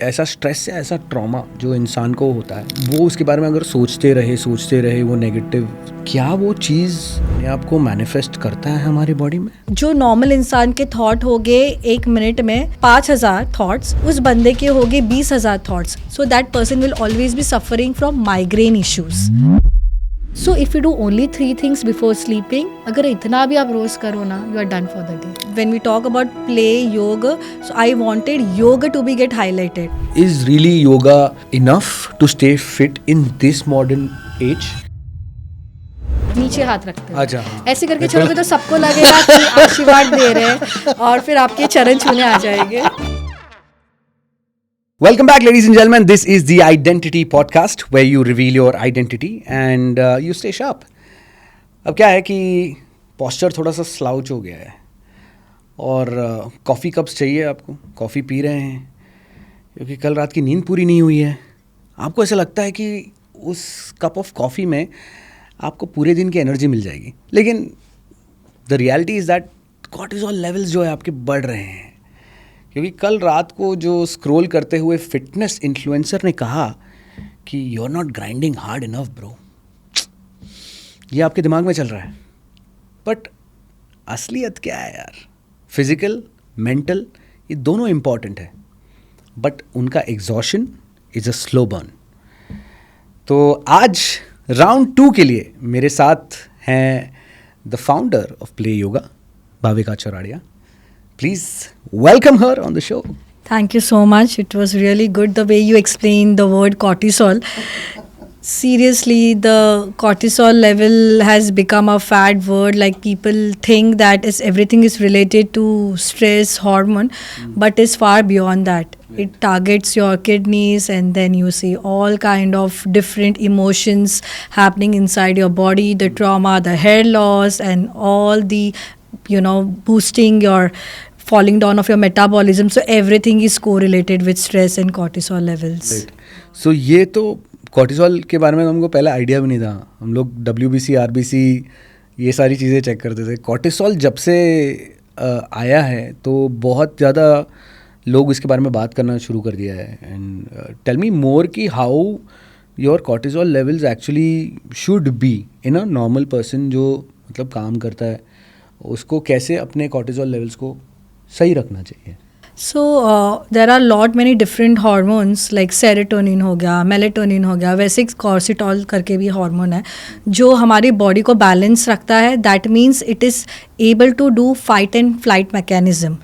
ऐसा स्ट्रेस या ऐसा ट्रॉमा जो इंसान को होता है, वो उसके बारे में अगर सोचते रहे वो नेगेटिव, क्या वो चीज़ अपने आप को मैनिफेस्ट करता है हमारी बॉडी में? जो नॉर्मल इंसान के थॉट हो गए 1 मिनट में 5000 थॉट्स, उस बंदे के हो गए 20,000 thoughts. So that person will always be suffering from migraine issues. So if you do only 3 things before sleeping, अगर इतना भी आप रोज करो ना, you are done for the day. When we talk about play, yoga, so I wanted yoga to be get highlighted. Is really yoga enough to stay fit in this modern age? नीचे हाथ रखते हैं. अच्छा. ऐसे करके चलोगे तो सबको लगेगा कि आशीर्वाद दे रहे हैं और फिर आपके चरण छूने आ जाएंगे. Welcome back, ladies and gentlemen. This is the Identity Podcast, where you reveal your identity and you stay sharp. अब क्या है कि posture थोड़ा सा slouch हो गया है और कॉफ़ी कप्स चाहिए आपको, कॉफ़ी पी रहे हैं क्योंकि कल रात की नींद पूरी नहीं हुई है. आपको ऐसा लगता है कि उस कप ऑफ कॉफ़ी में आपको पूरे दिन की एनर्जी मिल जाएगी, लेकिन the reality is that cortisol levels जो है आपके बढ़ रहे हैं. क्योंकि कल रात को जो स्क्रॉल करते हुए फिटनेस इन्फ्लुएंसर ने कहा कि you are not grinding hard enough bro, ये आपके दिमाग में चल रहा है. बट असलियत क्या है यार? फिजिकल, मेंटल, ये दोनों इम्पॉर्टेंट है, बट उनका exhaustion is a slow burn. तो आज राउंड 2 के लिए मेरे साथ हैं the founder of play yoga, Bhavika Chordia. Please welcome her on the show. Thank you so much. It was really good the way you explained the word cortisol. Seriously, the cortisol level has become a fad word. Like people think that everything is related to stress hormone, but it's far beyond that. It targets your kidneys, and then you see all kind of different emotions happening inside your body, the trauma, the hair loss, and all the, boosting your falling down of your metabolism. So everything is correlated with stress and cortisol levels. Right. So ये तो cortisol के बारे में हमको पहले idea भी नहीं था. हम लोग WBC, RBC ये सारी चीज़ें चेक करते थे. cortisol जब से आया है तो बहुत ज़्यादा लोग इसके बारे में बात करना शुरू कर दिया है. एंड टेल मी मोर कि how your cortisol levels actually should be in a normal person जो मतलब काम करता है, उसको कैसे अपने cortisol levels को सही रखना चाहिए. So there are lot many different hormones like serotonin हो गया, melatonin हो गया, वैसे cortisol करके भी हार्मोन है जो हमारी बॉडी को बैलेंस रखता है. That means it is able to do fight and flight mechanism.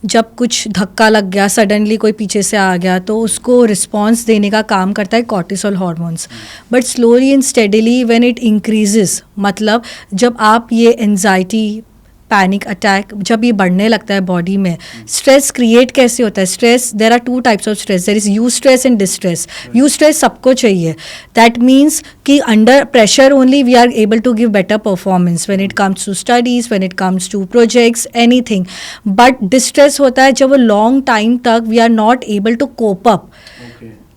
जब कुछ धक्का लग गया, सडनली कोई पीछे से आ गया, तो उसको रिस्पॉन्स देने का काम करता है cortisol hormones. But slowly and steadily when it increases, मतलब जब आप ये एंजाइटी, पैनिक अटैक जब ये बढ़ने लगता है बॉडी में, स्ट्रेस क्रिएट कैसे होता है? Stress, there are 2 types of stress. There is eustress and distress. Eustress सबको चाहिए. दैट मीन्स कि under pressure only we are able to give better performance when it comes to studies, when it comes to projects, anything. But distress होता है जब वो long time तक we are not able to cope up,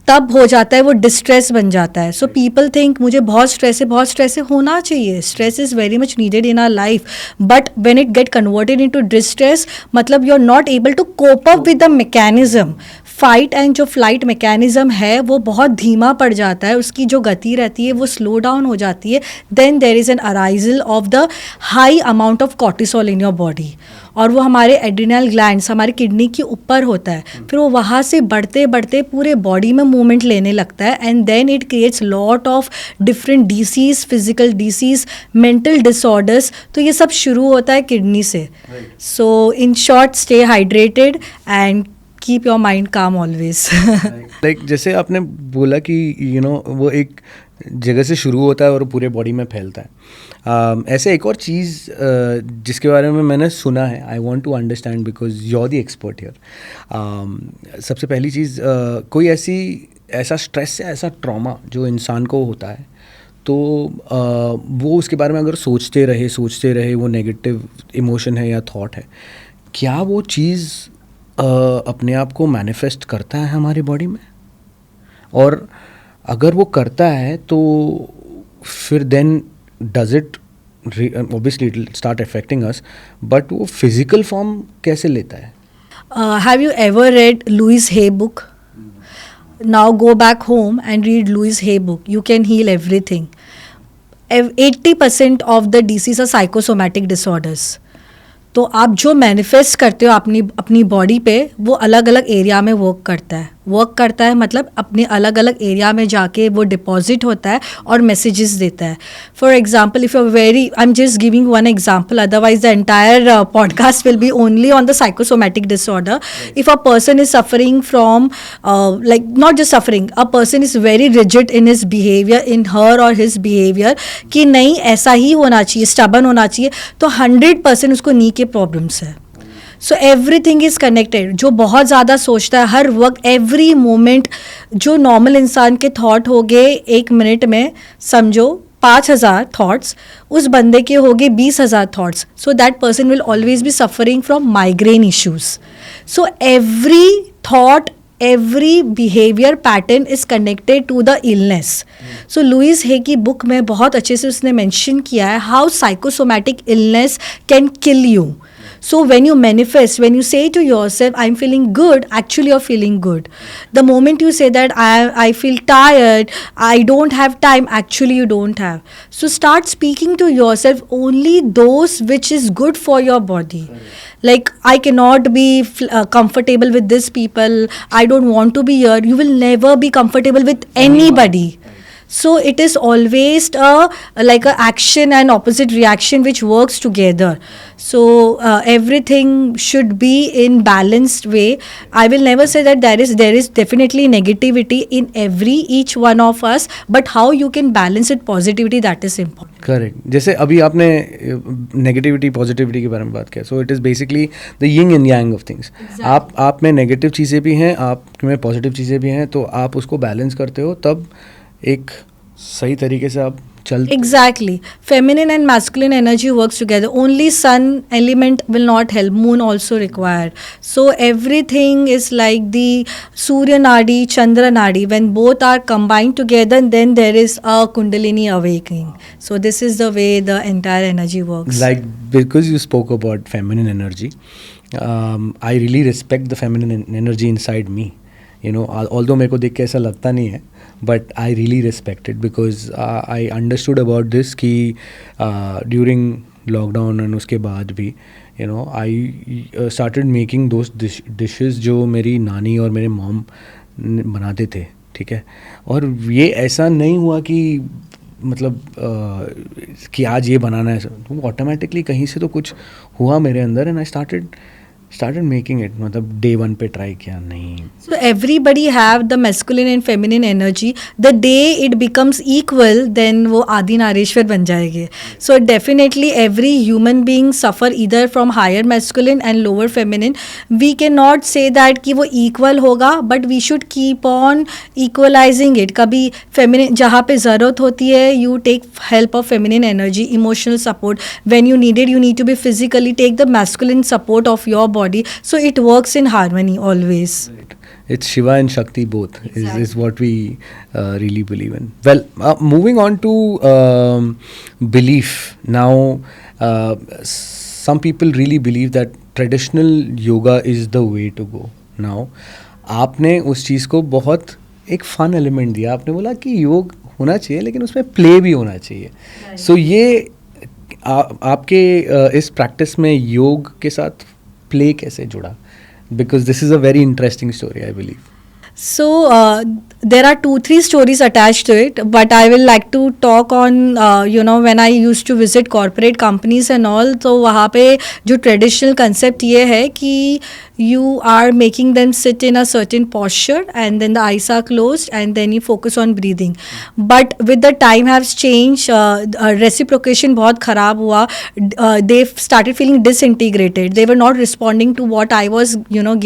तब हो जाता है वो डिस्ट्रेस बन जाता है. सो पीपल थिंक मुझे बहुत स्ट्रेस है, होना चाहिए. Stress is very much needed in our life, but when it get converted into distress, मतलब you are not able to cope up with the mechanism. Fight and जो flight mechanism है वो बहुत धीमा पड़ जाता है, उसकी जो गति रहती है वो स्लो डाउन हो जाती है. Then there is an arousal of the high amount of cortisol in your body, और वो हमारे एड्रिनल ग्लैंड्स, हमारे किडनी के ऊपर होता है. फिर वो वहाँ से बढ़ते बढ़ते पूरे बॉडी में मूवमेंट लेने लगता है. And then it creates lot of different diseases, physical diseases, mental disorders. तो ये सब शुरू होता है किडनी से. So in short, stay hydrated and keep your mind calm always. Like जैसे आपने बोला कि वो एक जगह से शुरू होता है और पूरे बॉडी में फैलता है. ऐसे एक और चीज़ जिसके बारे में मैंने सुना है, I want to understand because you are the expert here. सबसे पहली चीज़, कोई ऐसा स्ट्रेस या ऐसा ट्रॉमा जो इंसान को होता है, तो वो उसके बारे में अगर सोचते रहे वो नेगेटिव इमोशन है या थॉट है, क्या वो चीज़ अपने आप को मैनिफेस्ट करता है हमारी बॉडी में? और अगर वो करता है तो फिर then does it, obviously it will start affecting us, but वो physical form कैसे लेता है? Have you ever read Louise Hay book? now go back home and read Louise Hay book. You can heal everything. 80% of the diseases are psychosomatic disorders. तो आप जो manifest करते हो अपनी बॉडी पे, वो अलग अलग एरिया में वर्क करता है मतलब अपने अलग अलग एरिया में जाके वो डिपॉजिट होता है और मैसेजेस देता है. For example, if you I am just giving one example, otherwise the entire podcast will be only on the psychosomatic disorder. If a person is suffering from like not just suffering, a person is very rigid in his behavior, in her or his behavior, कि नहीं ऐसा ही होना चाहिए, stubborn होना चाहिए, तो 100% उसको नी के प्रॉब्लम्स है. So everything is connected. जो बहुत ज़्यादा सोचता है हर वक्त, एवरी मोमेंट, जो नॉर्मल इंसान के थॉट हो गए 1 मिनट में समझो 5,000 थॉट्स, उस बंदे के हो गए 20,000 thoughts. So that person will always be suffering from migraine issues. So every thought, every behavior pattern is connected to the illness. So Louise Hay की बुक में बहुत अच्छे से उसने मेंशन किया है how psychosomatic illness can kill you. So when you manifest, when you say to yourself, I'm feeling good, actually you're feeling good. The moment you say that I feel tired, I don't have time, actually you don't have. So start speaking to yourself only those which is good for your body. Like, I cannot be comfortable with this people, I don't want to be here. You will never be comfortable with anybody. So it is always like a action and opposite reaction which works together. So everything should be in balanced way. I will never say that there is definitely negativity in each one of us, but how you can balance it positivity, that is important. Correct. जैसे अभी आपने negativity positivity के बारे में बात किया, so it is basically the yin and yang of things. आप में नेगेटिव चीज़ें भी हैं, आप में पॉजिटिव चीज़ें भी हैं, तो आप उसको बैलेंस करते हो, तब एक सही तरीके से आप चलते. Exactly. Feminine and masculine energy works together. Only sun element will not help. Moon also required. So everything is like the Surya Nadi, Chandra Nadi. When both are combined together, then there is a Kundalini awakening. So this is the way the entire energy works. Like, because you spoke about feminine energy, I really respect the feminine energy inside me. You know, although मेरे को देख के ऐसा लगता नहीं है, but I really respect it because I understood about this कि during lockdown and उसके बाद भी, you know, I started making those dishes जो मेरी नानी और मेरे मॉम बनाते थे. ठीक है. और ये ऐसा नहीं हुआ कि मतलब कि आज ये बनाना है, वो ऑटोमेटिकली कहीं से तो कुछ हुआ मेरे अंदर and I started making it. मतलब day 1 पे ट्राई किया नहीं. So everybody have the masculine and feminine energy. The day it becomes equal, then वो आदि नारेश्वर बन जाएंगे. So definitely every human being suffer either from higher masculine and lower feminine. We cannot say that कि वो equal होगा, but we should keep on equalizing it. कभी feminine जहाँ पे ज़रूरत होती है, you take help of feminine energy, emotional support. When you need it, you need to be physically take the masculine support of your body. So it works in harmony always. Right. It's Shiva and Shakti both. Exactly. is what we really believe in. Well, moving on to belief. Now, some people really believe that traditional yoga is the way to go. Now, आपने उस चीज़ को बहुत एक fun element दिया. आपने बोला कि योग होना चाहिए लेकिन उसमें प्ले भी होना चाहिए. सो ये आपके इस प्रैक्टिस में योग के साथ प्ले कैसे जुड़ा? Because this is a very interesting story, I believe. So there are 2-3 stories attached to it, but I will like to talk on when I used to visit corporate companies and all. तो वहाँ पे जो traditional concept ये है कि you are making them sit in a certain posture and then the eyes are closed and then you focus on breathing. But with the time has changed, reciprocation बहुत ख़राब हुआ. They started feeling disintegrated. They were not responding to what I was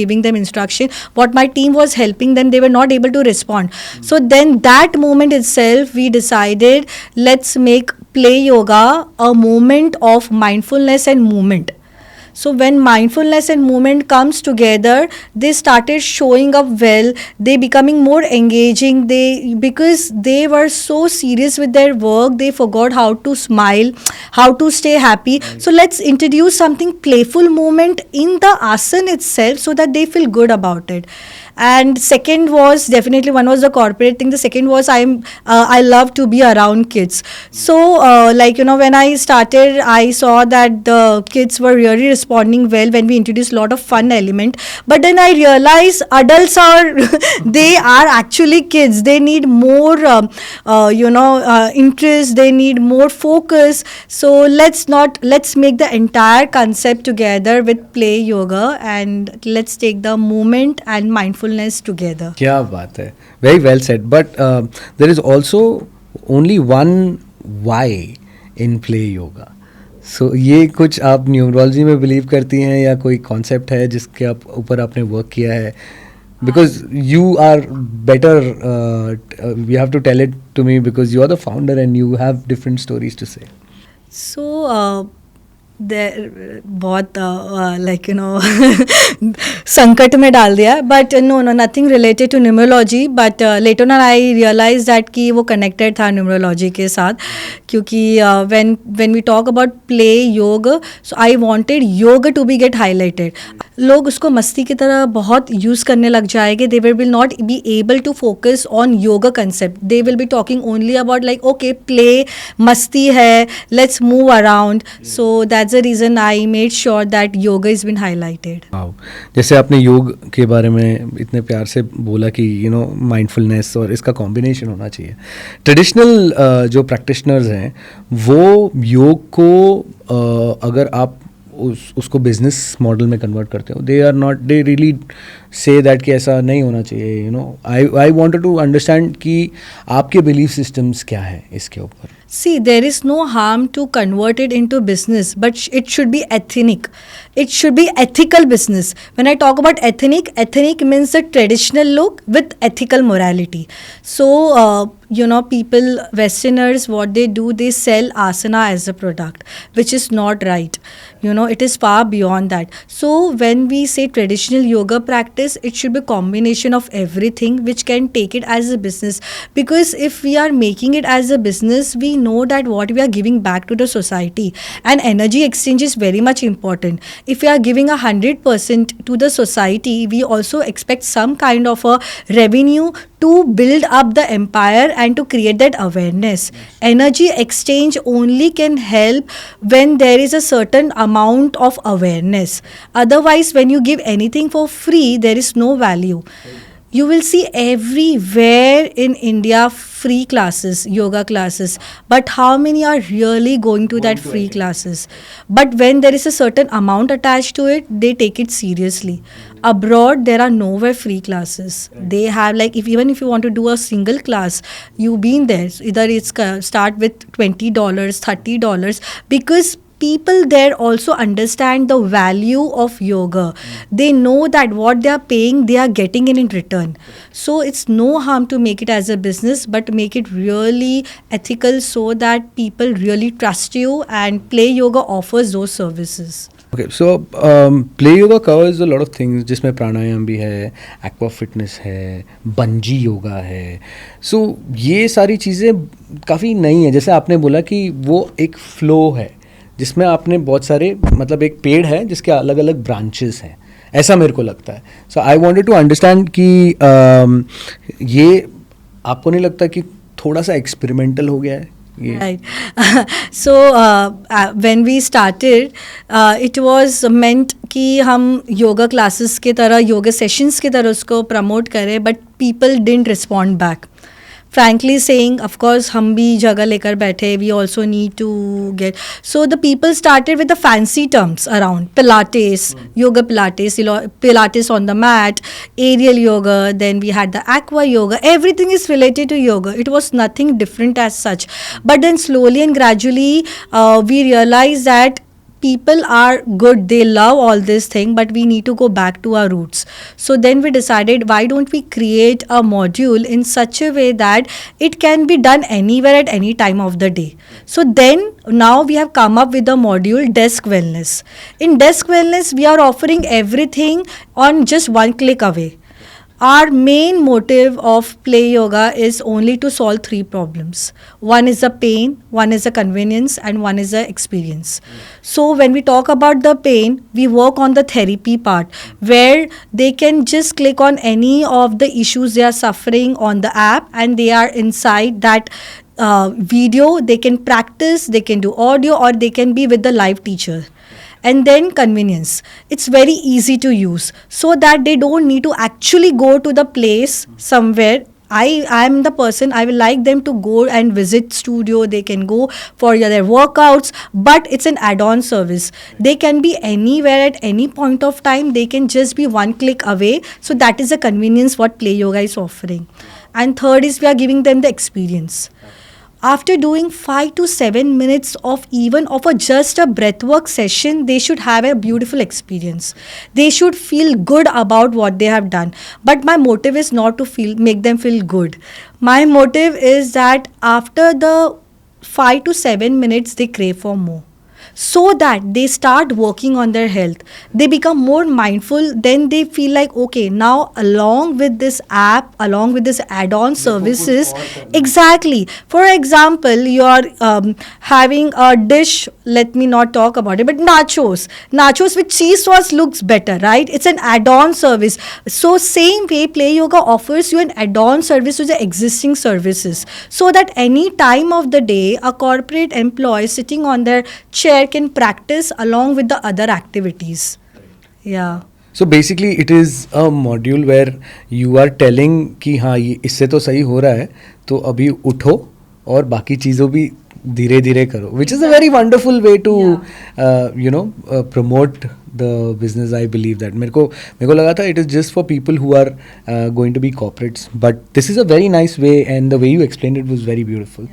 giving them instruction. What my team was helping them, they were not able to respond. So then that moment itself, we decided, let's make play yoga a moment of mindfulness and movement. So when mindfulness and movement comes together, they started showing up well. They becoming more engaging. Because they were so serious with their work, they forgot how to smile, how to stay happy. So let's introduce something playful movement in the asana itself so that they feel good about it. and second was definitely, one was the corporate thing, the second was I love to be around kids. So like when I started, I saw that the kids were really responding well when we introduced a lot of fun element. But then I realized adults are they are actually kids. They need more interest, they need more focus. So let's make the entire concept together with play yoga, and let's take the movement and mindfulness together. क्या बात है, very well said. But there is also only one Y in play yoga. So ये कुछ आप numerology में believe करती हैं या कोई कॉन्सेप्ट है जिसके ऊपर आपने वर्क किया है? Because you are better, you have to tell it to me because you are the founder and you have different stories to say. So बहुत लाइक संकट में डाल दिया. But no nothing related to numerology. But later on I realise that कि वो connected था numerology के साथ, क्योंकि when we talk about play yog, so I wanted yog to be get highlighted. लोग उसको मस्ती की तरह बहुत यूज़ करने लग जाएंगे. They will not be able to focus on yoga concept. They will be talking only about like okay play, मस्ती है, let's move around. So that's the reason I made sure that yoga has been highlighted. Wow, जैसे आपने योग के बारे में इतने प्यार से बोला कि माइंडफुलनेस और इसका कॉम्बिनेशन होना चाहिए. ट्रेडिशनल जो प्रैक्टिशनर्स हैं वो योग को अगर आप उसको बिजनेस मॉडल में कन्वर्ट करते हो, they are not, they really say that कि ऐसा नहीं होना चाहिए. आई वांटेड टू अंडरस्टैंड कि आपके बिलीफ सिस्टम्स क्या हैं इसके ऊपर. See, there is no harm to convert it into business, but it should be ethnic. It should be ethical business. When I talk about ethnic means the traditional look with ethical morality. So, people, Westerners, what they do, they sell asana as a product, which is not right. It is far beyond that. So, when we say traditional yoga practice, it should be a combination of everything which can take it as a business. Because if we are making it as a business, we know that what we are giving back to the society, and energy exchange is very much important. If we are giving 100% to the society, we also expect some kind of a revenue to build up the empire and to create that awareness. Energy exchange only can help when there is a certain amount of awareness. Otherwise, when you give anything for free, there is no value. You will see everywhere in India free classes, yoga classes, but how many are really going to that free classes? But when there is a certain amount attached to it, they take it seriously. Abroad, there are nowhere free classes. They have like, even if you want to do a single class, you've been there. Either it's start with $20, $30, because people there also understand the value of yoga. They know that what they are paying, they are getting in return. So it's no harm to make it as a business, but make it really ethical so that people really trust you, and Play Yoga offers those services. Okay, so Play Yoga covers a lot of things, जिसमें प्राणायाम भी है, aqua fitness है, bungee yoga है. So ये सारी चीज़ें काफ़ी नई हैं. जैसे आपने बोला कि वो एक फ्लो है जिसमें आपने बहुत सारे, मतलब एक पेड़ है जिसके अलग अलग ब्रांचेस हैं, ऐसा मेरे को लगता है. सो आई वांटेड टू अंडरस्टैंड कि ये आपको नहीं लगता कि थोड़ा सा एक्सपेरिमेंटल हो गया है? Right. So when we started, it was meant कि हम योगा क्लासेस की तरह, योगा सेशंस की तरह उसको प्रमोट करें, but people didn't respond back. Frankly saying, of course, हम भी जगह लेकर बैठे, we also need to get. So the people started with the fancy terms around Pilates, yoga Pilates on the mat, aerial yoga, then we had the aqua yoga. Everything is related to yoga. It was nothing different as such. But then slowly and gradually, we realized that people are good, they love all this thing, but we need to go back to our roots. So then we decided, why don't we create a module in such a way that it can be done anywhere at any time of the day. So then now we have come up with the module Desk Wellness. In Desk Wellness, we are offering everything on just one click away. Our main motive of play yoga is only to solve three problems. One is the pain, one is the convenience, and one is the experience. So when we talk about the pain, we work on the therapy part, where they can just click on any of the issues they are suffering on the app, and they are inside that video. They can practice, they can do audio, or they can be with the live teacher. And then convenience, it's very easy to use, so that they don't need to actually go to the place somewhere. I'm the person, I will like them to go and visit studio, they can go for their workouts, but it's an add-on service. They can be anywhere at any point of time, they can just be one click away. So that is the convenience what Play Yoga is offering. And third is we are giving them the experience. After doing 5 to 7 minutes of even of a just a breathwork session, they should have a beautiful experience. They should feel good about what they have done. But my motive is not to make them feel good. My motive is that after the 5 to 7 minutes, they crave for more, so that they start working on their health. They become more mindful. Then they feel like, okay, now along with this app, along with this add-on services, exactly. For example, you're having a dish, let me not talk about it, but nachos with cheese sauce looks better, right? It's an add-on service. So same way, Play Yoga offers you an add-on service to the existing services, so that any time of the day, a corporate employee sitting on their chair can practice along with the other activities. Yeah. So basically it is a module where you are telling कि हाँ ये इससे तो सही हो रहा है, तो अभी उठो और बाकी चीज़ों भी धीरे धीरे करो, which is a very wonderful way to promote the business. I believe that मेरे को लगा था it is just for people who are going to be corporates, but this is a very nice way, and the way you explained it was very beautiful.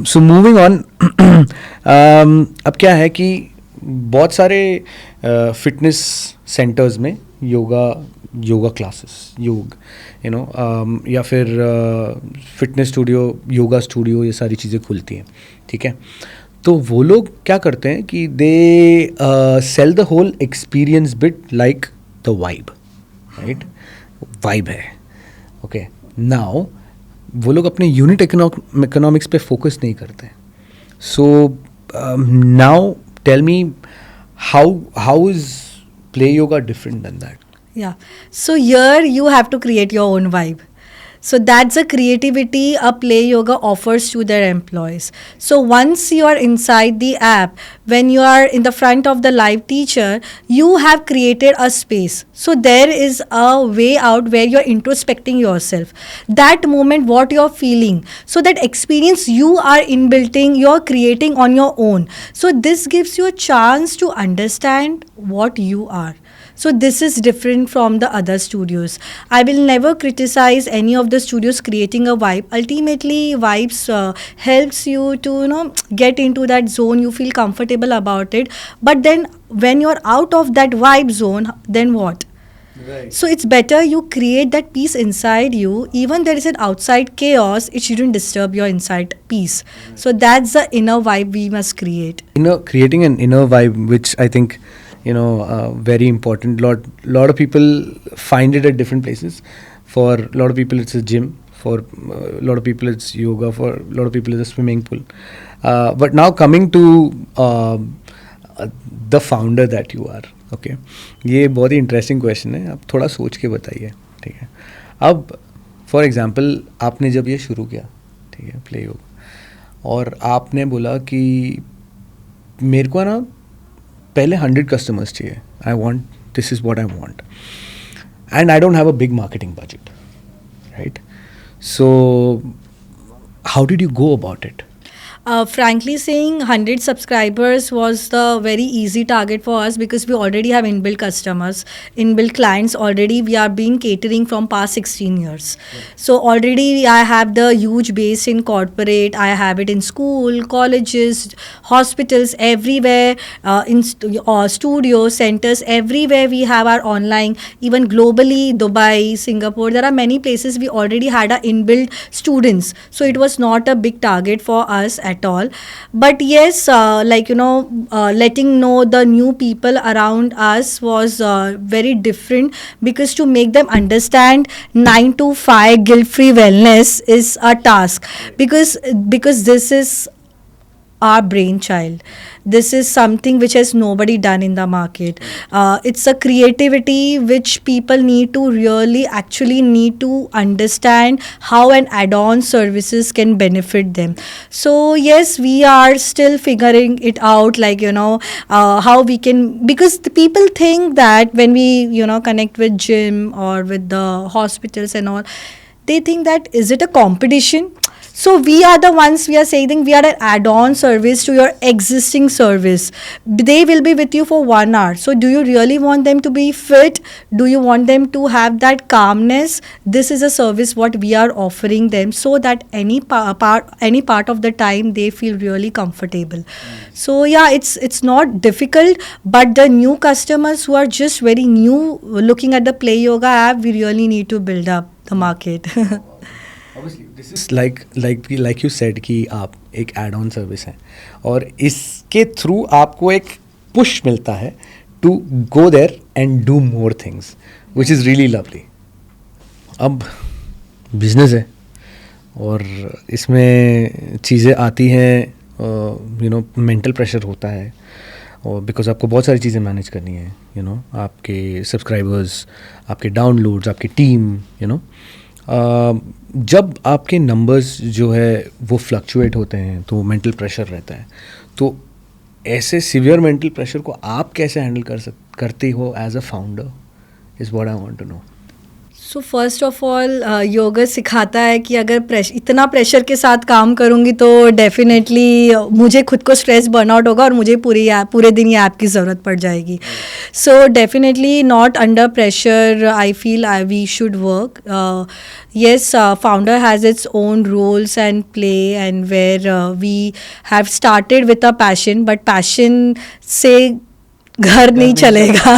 So moving on, अब क्या है कि बहुत सारे फिटनेस सेंटर्स में yoga classes या फिर fitness studio, yoga studio, ये सारी चीज़ें खुलती हैं, ठीक है. तो वो लोग क्या करते हैं कि they sell the whole experience bit like the vibe, right? Vibe है, ओके. नाउ वो लोग अपने यूनिट इकोनॉमिक्स पे फोकस नहीं करते. So now tell me how is Play Yoga different than that? Yeah. So here you have to create your own vibe. So that's the creativity a Play Yoga offers to their employees. So once you are inside the app, when you are in the front of the live teacher, you have created a space. So there is a way out where you're introspecting yourself. That moment, what you're feeling. So that experience you are inbuilting, you're creating on your own. So this gives you a chance to understand what you are. So this is different from the other studios. I will never criticize any of the studios creating a vibe. Ultimately, vibes helps you to get into that zone. You feel comfortable about it. But then when you're out of that vibe zone, then what? Right. So it's better you create that peace inside you. Even there is an outside chaos, it shouldn't disturb your inside peace. Right. So that's the inner vibe we must create. Creating an inner vibe, which I think very important. Lot of people find it at different places. For a lot of people it's a gym, for a lot of people it's yoga, for a lot of people it's a swimming pool. But now coming to the founder that you are, okay, ये बहुत ही interesting question है. आप थोड़ा सोच के बताइए, ठीक है. अब फॉर एग्जांपल आपने जब ये शुरू किया, ठीक है, प्ले योगा, और आपने बोला कि मेरे को ना पहले 100 कस्टमर्स चाहिए, I want, this is what I want, and I don't have a big marketing budget, right? So how did you go about it? Frankly saying, 100 subscribers was the very easy target for us, because we already have inbuilt customers, inbuilt clients already. We are being catering from past 16 years. So already I have the huge base in corporate, I have it in school, colleges, hospitals, everywhere, in studios, centers, everywhere we have our online, even globally, Dubai, Singapore, there are many places we already had our inbuilt students. So it was not a big target for us at at all. But yes, letting know the new people around us was very different, because to make them understand 9 to 5 guilt free wellness is a task, because this is our brainchild. This is something which has nobody done in the market. It's a creativity which people need to really actually need to understand how an add-on services can benefit them. So yes, we are still figuring it out, how we can, because the people think that when we connect with gym or with the hospitals and all, they think that is it a competition. So we are the ones, we are saying we are an add-on service to your existing service. They will be with you for 1 hour. So do you really want them to be fit? Do you want them to have that calmness? This is a service what we are offering them, so that any part of the time they feel really comfortable. So yeah, it's not difficult, but the new customers who are just very new looking at the Play Yoga app, we really need to build up the market. Obviously this is like you said कि आप एक add on service हैं और इसके through आपको एक push मिलता है to go there and do more things which is really lovely. अब बिजनेस है और इसमें चीज़ें आती हैं, मेंटल प्रेशर होता है, और बिकॉज आपको बहुत सारी चीज़ें मैनेज करनी है, आपके सब्सक्राइबर्स, आपके डाउनलोड्स, आपकी टीम, जब आपके नंबर्स जो है वो फ्लक्चुएट होते हैं तो मेंटल प्रेशर रहता है. तो ऐसे सीवियर मेंटल प्रेशर को आप कैसे हैंडल करते हो as a founder is what I want to know. So first of all yoga सिखाता है कि अगर इतना प्रेशर के साथ काम करूँगी तो डेफिनेटली मुझे खुद को स्ट्रेस बर्नआउट होगा और मुझे पूरे दिन ये ऐप की ज़रूरत पड़ जाएगी. So definitely not under pressure I feel we should work. Yes, founder has its own roles and play, and where we have started with a passion, but passion से घर नहीं चलेगा.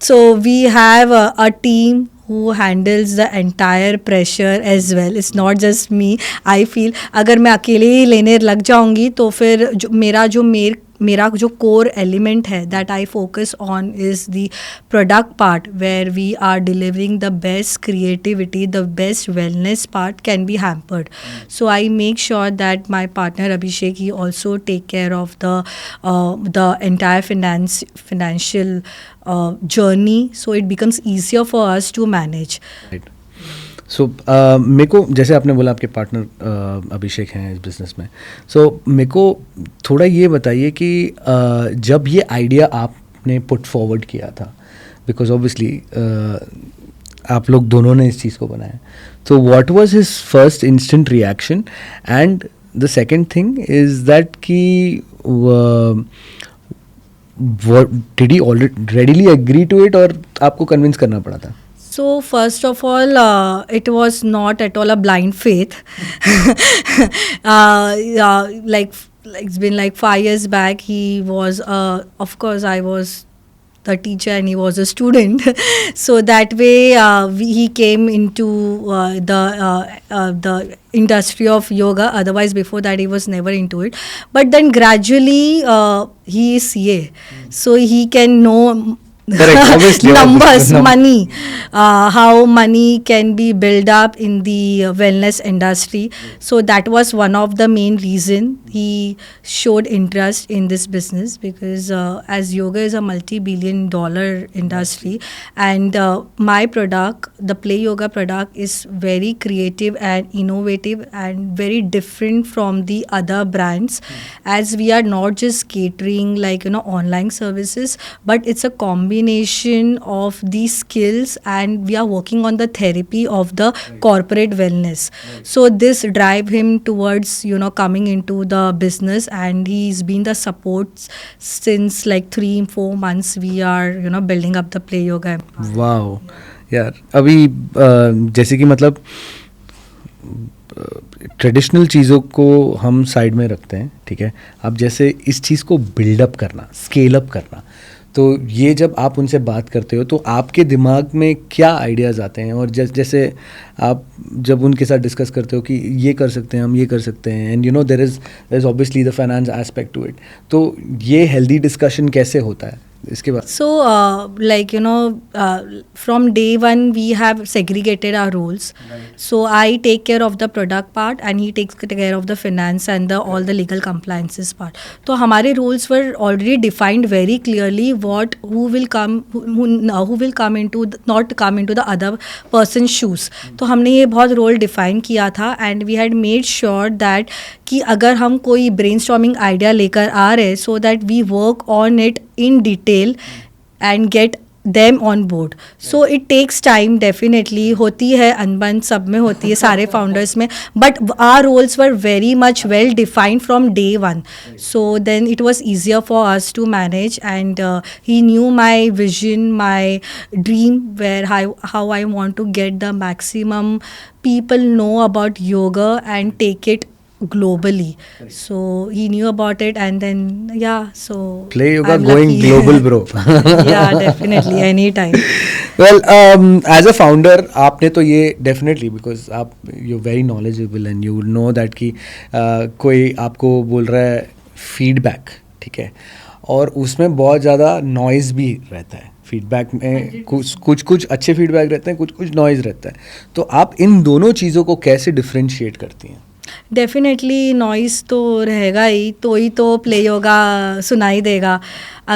So we have a team who handles the entire pressure as well. It's not just me. I feel अगर मैं अकेले ही लेने लग जाऊंगी तो फिर मेरा जो core element है that I focus on is the product part, where we are delivering the best creativity, the best wellness part can be hampered. So I make sure that my partner Abhishek, he also take care of the entire financial journey, so it becomes easier for us to manage. Right. सो मेरे को, जैसे आपने बोला आपके partner अभिषेक हैं इस business में, सो मेरे को थोड़ा ये बताइए कि जब ये आइडिया आपने पुट फॉरवर्ड किया था, बिकॉज ऑब्वियसली आप लोग दोनों ने इस चीज़ को बनाया, तो what was his first instant reaction, and the second thing is that कि did he already readily agree to it और आपको कन्विंस करना पड़ा था? So first of all, it was not at all a blind faith. It's been like 5 years back. He was, of course, I was the teacher and he was a student. So that way, he came into the industry of yoga. Otherwise, before that, he was never into it. But then gradually, he is CA, so he can know. Correct, obviously, numbers, money, how money can be built up in the wellness industry. So that was one of the main reason he showed interest in this business, because as yoga is a multi-billion-dollar industry, and my product, the Play Yoga product, is very creative and innovative and very different from the other brands, as we are not just catering online services, but it's a combination of these skills, and we are working on the therapy of the corporate wellness. So this drive him towards coming into the business, and he's been the support since like 3-4 months. We are building up the Play Yoga empire. Wow यार, अभी जैसे कि मतलब traditional चीज़ों को हम side में रखते हैं, ठीक है. अब जैसे इस चीज़ को बिल्डअप करना, स्केल अप करना, तो ये जब आप उनसे बात करते हो तो आपके दिमाग में क्या आइडियाज़ आते हैं, और जैसे आप जब उनके साथ डिस्कस करते हो कि ये कर सकते हैं, हम ये कर सकते हैं, and you know there is obviously the finance aspect to it, तो ये हेल्दी डिस्कशन कैसे होता है इसके बाद? So, from day one, we have segregated our roles. So, I take care of the product part, and he takes care of the finance and all the legal compliances part. तो हमारे roles were already defined very clearly. Who will come into not come into the other person's shoes. तो हमने ये बहुत role define किया था, and we had made sure that कि अगर हम कोई brainstorming idea लेकर आ रहे, so that we work on it in detail and get them on board. So it takes time, definitely होती है अनबन, सब में होती है, सारे founders में, but our roles were very much well defined from day one. So then it was easier for us to manage, and he knew my vision, my dream, where how I want to get the maximum people know about yoga and take it globally. So he knew about it, and then so Play Yoga I'm going lucky. global, bro. Yeah, definitely, anytime. Well, as a founder, आपने तो ये definitely, because आप you're very knowledgeable and you know that कि कोई आपको बोल रहा है feedback, ठीक है, और उसमें बहुत ज़्यादा noise भी रहता है. फीडबैक में कुछ अच्छे फीडबैक रहते हैं, कुछ नॉइज़ रहता है, तो आप इन दोनों चीज़ों को कैसे डिफ्रेंशिएट करती हैं? डेफिनेटली नॉइस तो रहेगा ही तो प्ले योगा सुनाई देगा.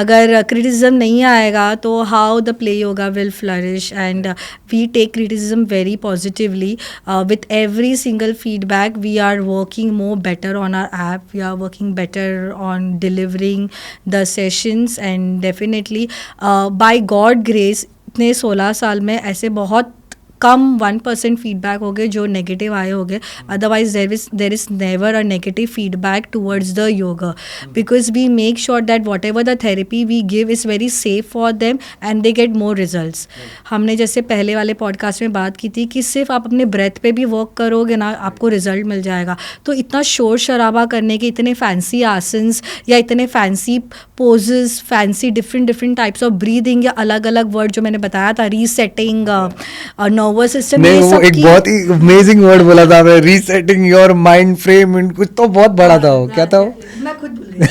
अगर क्रिटिसिज्म नहीं आएगा तो how the play yoga will flourish, and we take criticism very positively. With every single feedback we are working more better on our app, we are working better on delivering the sessions, and definitely by God grace इतने 16 साल में ऐसे बहुत कम 1% feedback हो गए जो negative आए हो गए. Otherwise there is never a negative feedback towards the yoga, because we make sure that whatever the therapy we give is very safe for them and they get more results. हमने जैसे पहले वाले podcast में बात की थी कि सिर्फ आप अपने ब्रेथ पे भी वर्क करोगे ना, आपको रिजल्ट मिल जाएगा. तो इतना शोर शराबा करने के, इतने फैंसी आसन्स या इतने fancy poses, fancy different types of breathing, या अलग अलग वर्ड जो मैंने बताया था, रीसेटिंग नर्वस सिस्टम, नहीं, वो एक बहुत ही अमेजिंग वर्ड बोला था आपने, रीसेटिंग योर माइंड फ्रेम, कुछ तो बहुत बड़ा था वो, क्या था वो? मैं खुद भूल गई.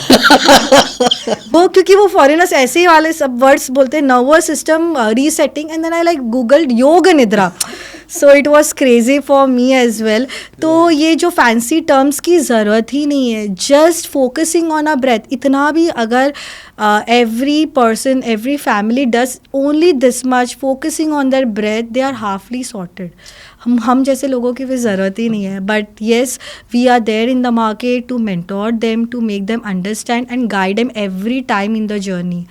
वो क्योंकि वो फॉरेनर्स ऐसे ही वाले सब वर्ड्स बोलते हैं, nervous system, resetting, and then I like googled yog nidra. So it was crazy for me as well. तो ये जो फैंसी टर्म्स की ज़रूरत ही नहीं है, just focusing on a breath. इतना भी अगर every person, every family does only this much, focusing on their breath, they are halfly sorted. हम जैसे लोगों की भी ज़रूरत ही नहीं है. But yes, we are there in the market to mentor them, to make them understand and guide them every time in the journey.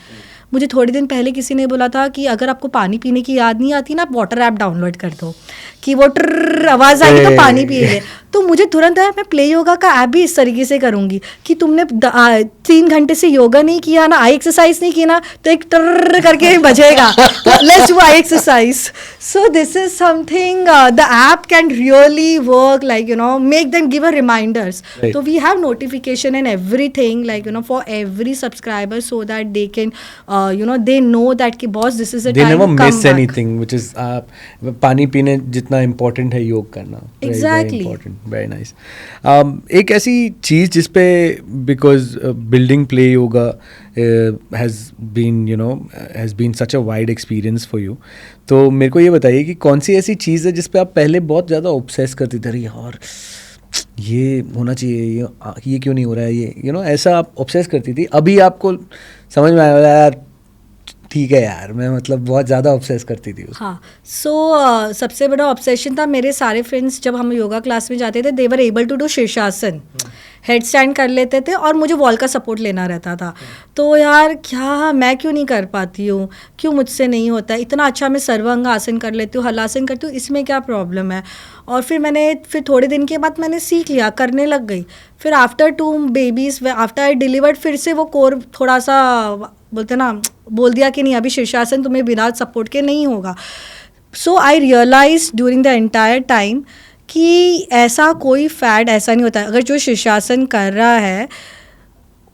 मुझे थोड़े दिन पहले किसी ने बोला था कि अगर आपको पानी पीने की याद नहीं आती ना, आप वाटर ऐप डाउनलोड कर दो कि वो आवाज़ आएगी तो पानी पिए. तो मुझे तुरंत है, मैं प्ले योगा का ऐप भी इस तरीके से करूँगी कि तुमने 3 घंटे से योगा नहीं किया ना, आई एक्सरसाइज नहीं की ना, तो एक टर करके बजेगा, तो let's do I exercise. So this is something the app can really work, like make them give a reminders. तो we have notification and everything, like for every subscriber, so that they can they know that कि boss, this is a they time never to come miss back. anything, which is पानी पीने जितना important है योग करना. Exactly. Very important, very nice. एक ऐसी चीज़ जिस पे, because building play yoga has been such a wide experience for you, तो मेरे को ये बताइए कि कौन सी ऐसी चीज़ है जिस पे आप पहले बहुत ज़्यादा obsess करती थी, अरे यार ये होना चाहिए, ये क्यों नहीं हो रहा है, ये ऐसा आप ऑब्सेस करती थी, अभी आपको समझ में आया यार ठीक है यार, मैं मतलब बहुत ज़्यादा ऑब्सेस करती थी उसको. हाँ. सो सबसे बड़ा ऑब्सेशन था, मेरे सारे फ्रेंड्स जब हम योगा क्लास में जाते थे, दे वर एबल टू डू शीर्षासन, हेड स्टैंड कर लेते थे, और मुझे वॉल का सपोर्ट लेना रहता था. तो यार क्या मैं क्यों नहीं कर पाती हूँ, क्यों मुझसे नहीं होता है, इतना अच्छा मैं सर्वांग आसन कर लेती हूँ, हलासन करती हूँ, इसमें क्या प्रॉब्लम है. और फिर थोड़े दिन के बाद मैंने सीख लिया, करने लग गई. फिर after 2 babies, after I delivered, फिर से वो कोर थोड़ा सा बोलते ना, बोल दिया कि नहीं, अभी शीर्षासन तुम्हें बिना सपोर्ट के नहीं होगा. So I realise during the entire time कि ऐसा कोई फैड ऐसा नहीं होता है. अगर जो शीर्षासन कर रहा है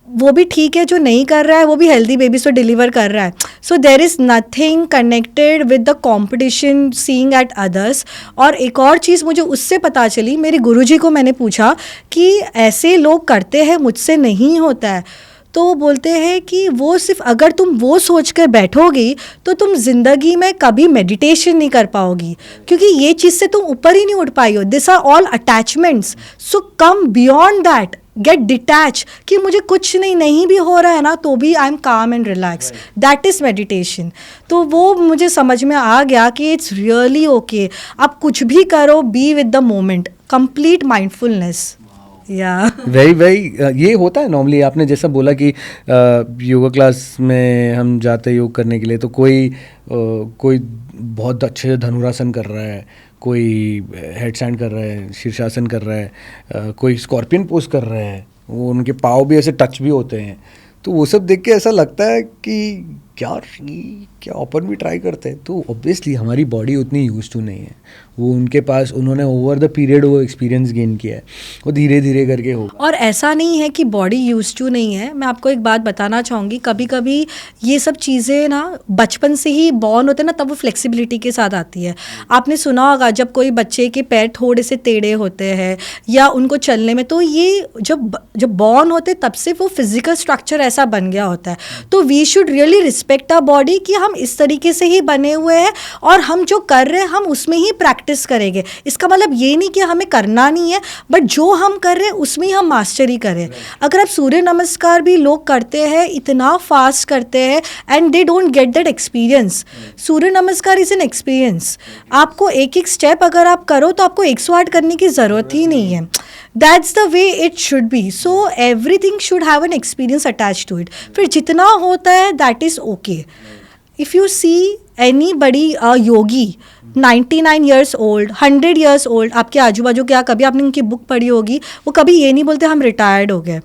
वो भी ठीक है, जो नहीं कर रहा है वो भी हेल्दी बेबीज तो डिलीवर कर रहा है. So there is nothing connected with the competition seeing at others. और एक और चीज़ मुझे उससे पता चली, मेरे गुरुजी को मैंने पूछा कि ऐसे लोग करते हैं, मुझसे नहीं होता है. तो वो बोलते हैं कि वो सिर्फ अगर तुम वो सोच कर बैठोगी तो तुम ज़िंदगी में कभी मेडिटेशन नहीं कर पाओगी, क्योंकि ये चीज़ से तुम ऊपर ही नहीं उठ पाई हो. This are all attachments. So come beyond that, get detach कि मुझे कुछ नहीं भी हो रहा है ना तो भी आई एम काम and relax. That is meditation. तो वो मुझे समझ में आ गया कि इट्स रियली ओके. आप कुछ भी करो, be with the moment, complete mindfulness. या वेरी वेरी ये होता है नॉर्मली. आपने जैसा बोला कि योगा क्लास में हम जाते हैं योग करने के लिए, तो कोई बहुत अच्छे से धनुरासन कर रहा है, कोई हेड स्टैंड कर रहा है, शीर्षासन कर रहा है, कोई स्कॉर्पियन पोज कर रहा है, वो उनके पाँव भी ऐसे टच भी होते हैं. तो वो सब देख के ऐसा लगता है कि क्या अपन भी ट्राई करते हैं. तो ऑब्वियसली हमारी बॉडी उतनी यूज टू नहीं है. वो उनके पास, उन्होंने ओवर द पीरियड वो एक्सपीरियंस गेन किया है, वो धीरे धीरे करके होगा. और ऐसा नहीं है कि बॉडी यूज टू नहीं है. मैं आपको एक बात बताना चाहूँगी, कभी कभी ये सब चीज़ें ना बचपन से ही बॉर्न होते हैं ना, तब वो फ्लेक्सिबिलिटी के साथ आती है. आपने सुना होगा जब कोई बच्चे के पैर थोड़े से टेढ़े होते हैं या उनको चलने में, तो ये जब बॉर्न होते तब से वो फिजिकल स्ट्रक्चर ऐसा बन गया होता है. तो we should really respect our body कि हम इस तरीके से ही बने हुए हैं और हम जो कर रहे हैं हम उसमें ही प्रैक्टिस करेंगे. इसका मतलब ये नहीं कि हमें करना नहीं है, बट जो हम कर रहे हैं उसमें ही हम मास्टरी करें. अगर आप सूर्य नमस्कार भी लोग करते हैं, इतना फास्ट करते हैं and they don't get that experience. Surya Namaskar is an experience. आपको एक एक स्टेप अगर आप करो तो आपको 108 करने की ज़रूरत ही नहीं है. That's the way it should be. So everything should have an experience attach to it. फिर जितना होता है that is okay. If you see anybody, yogi 99 years old, 100 years old, आपके आजू बाजू क्या, कभी आपने उनकी बुक पढ़ी होगी, वो कभी ये नहीं बोलते हम रिटायर्ड हो गए.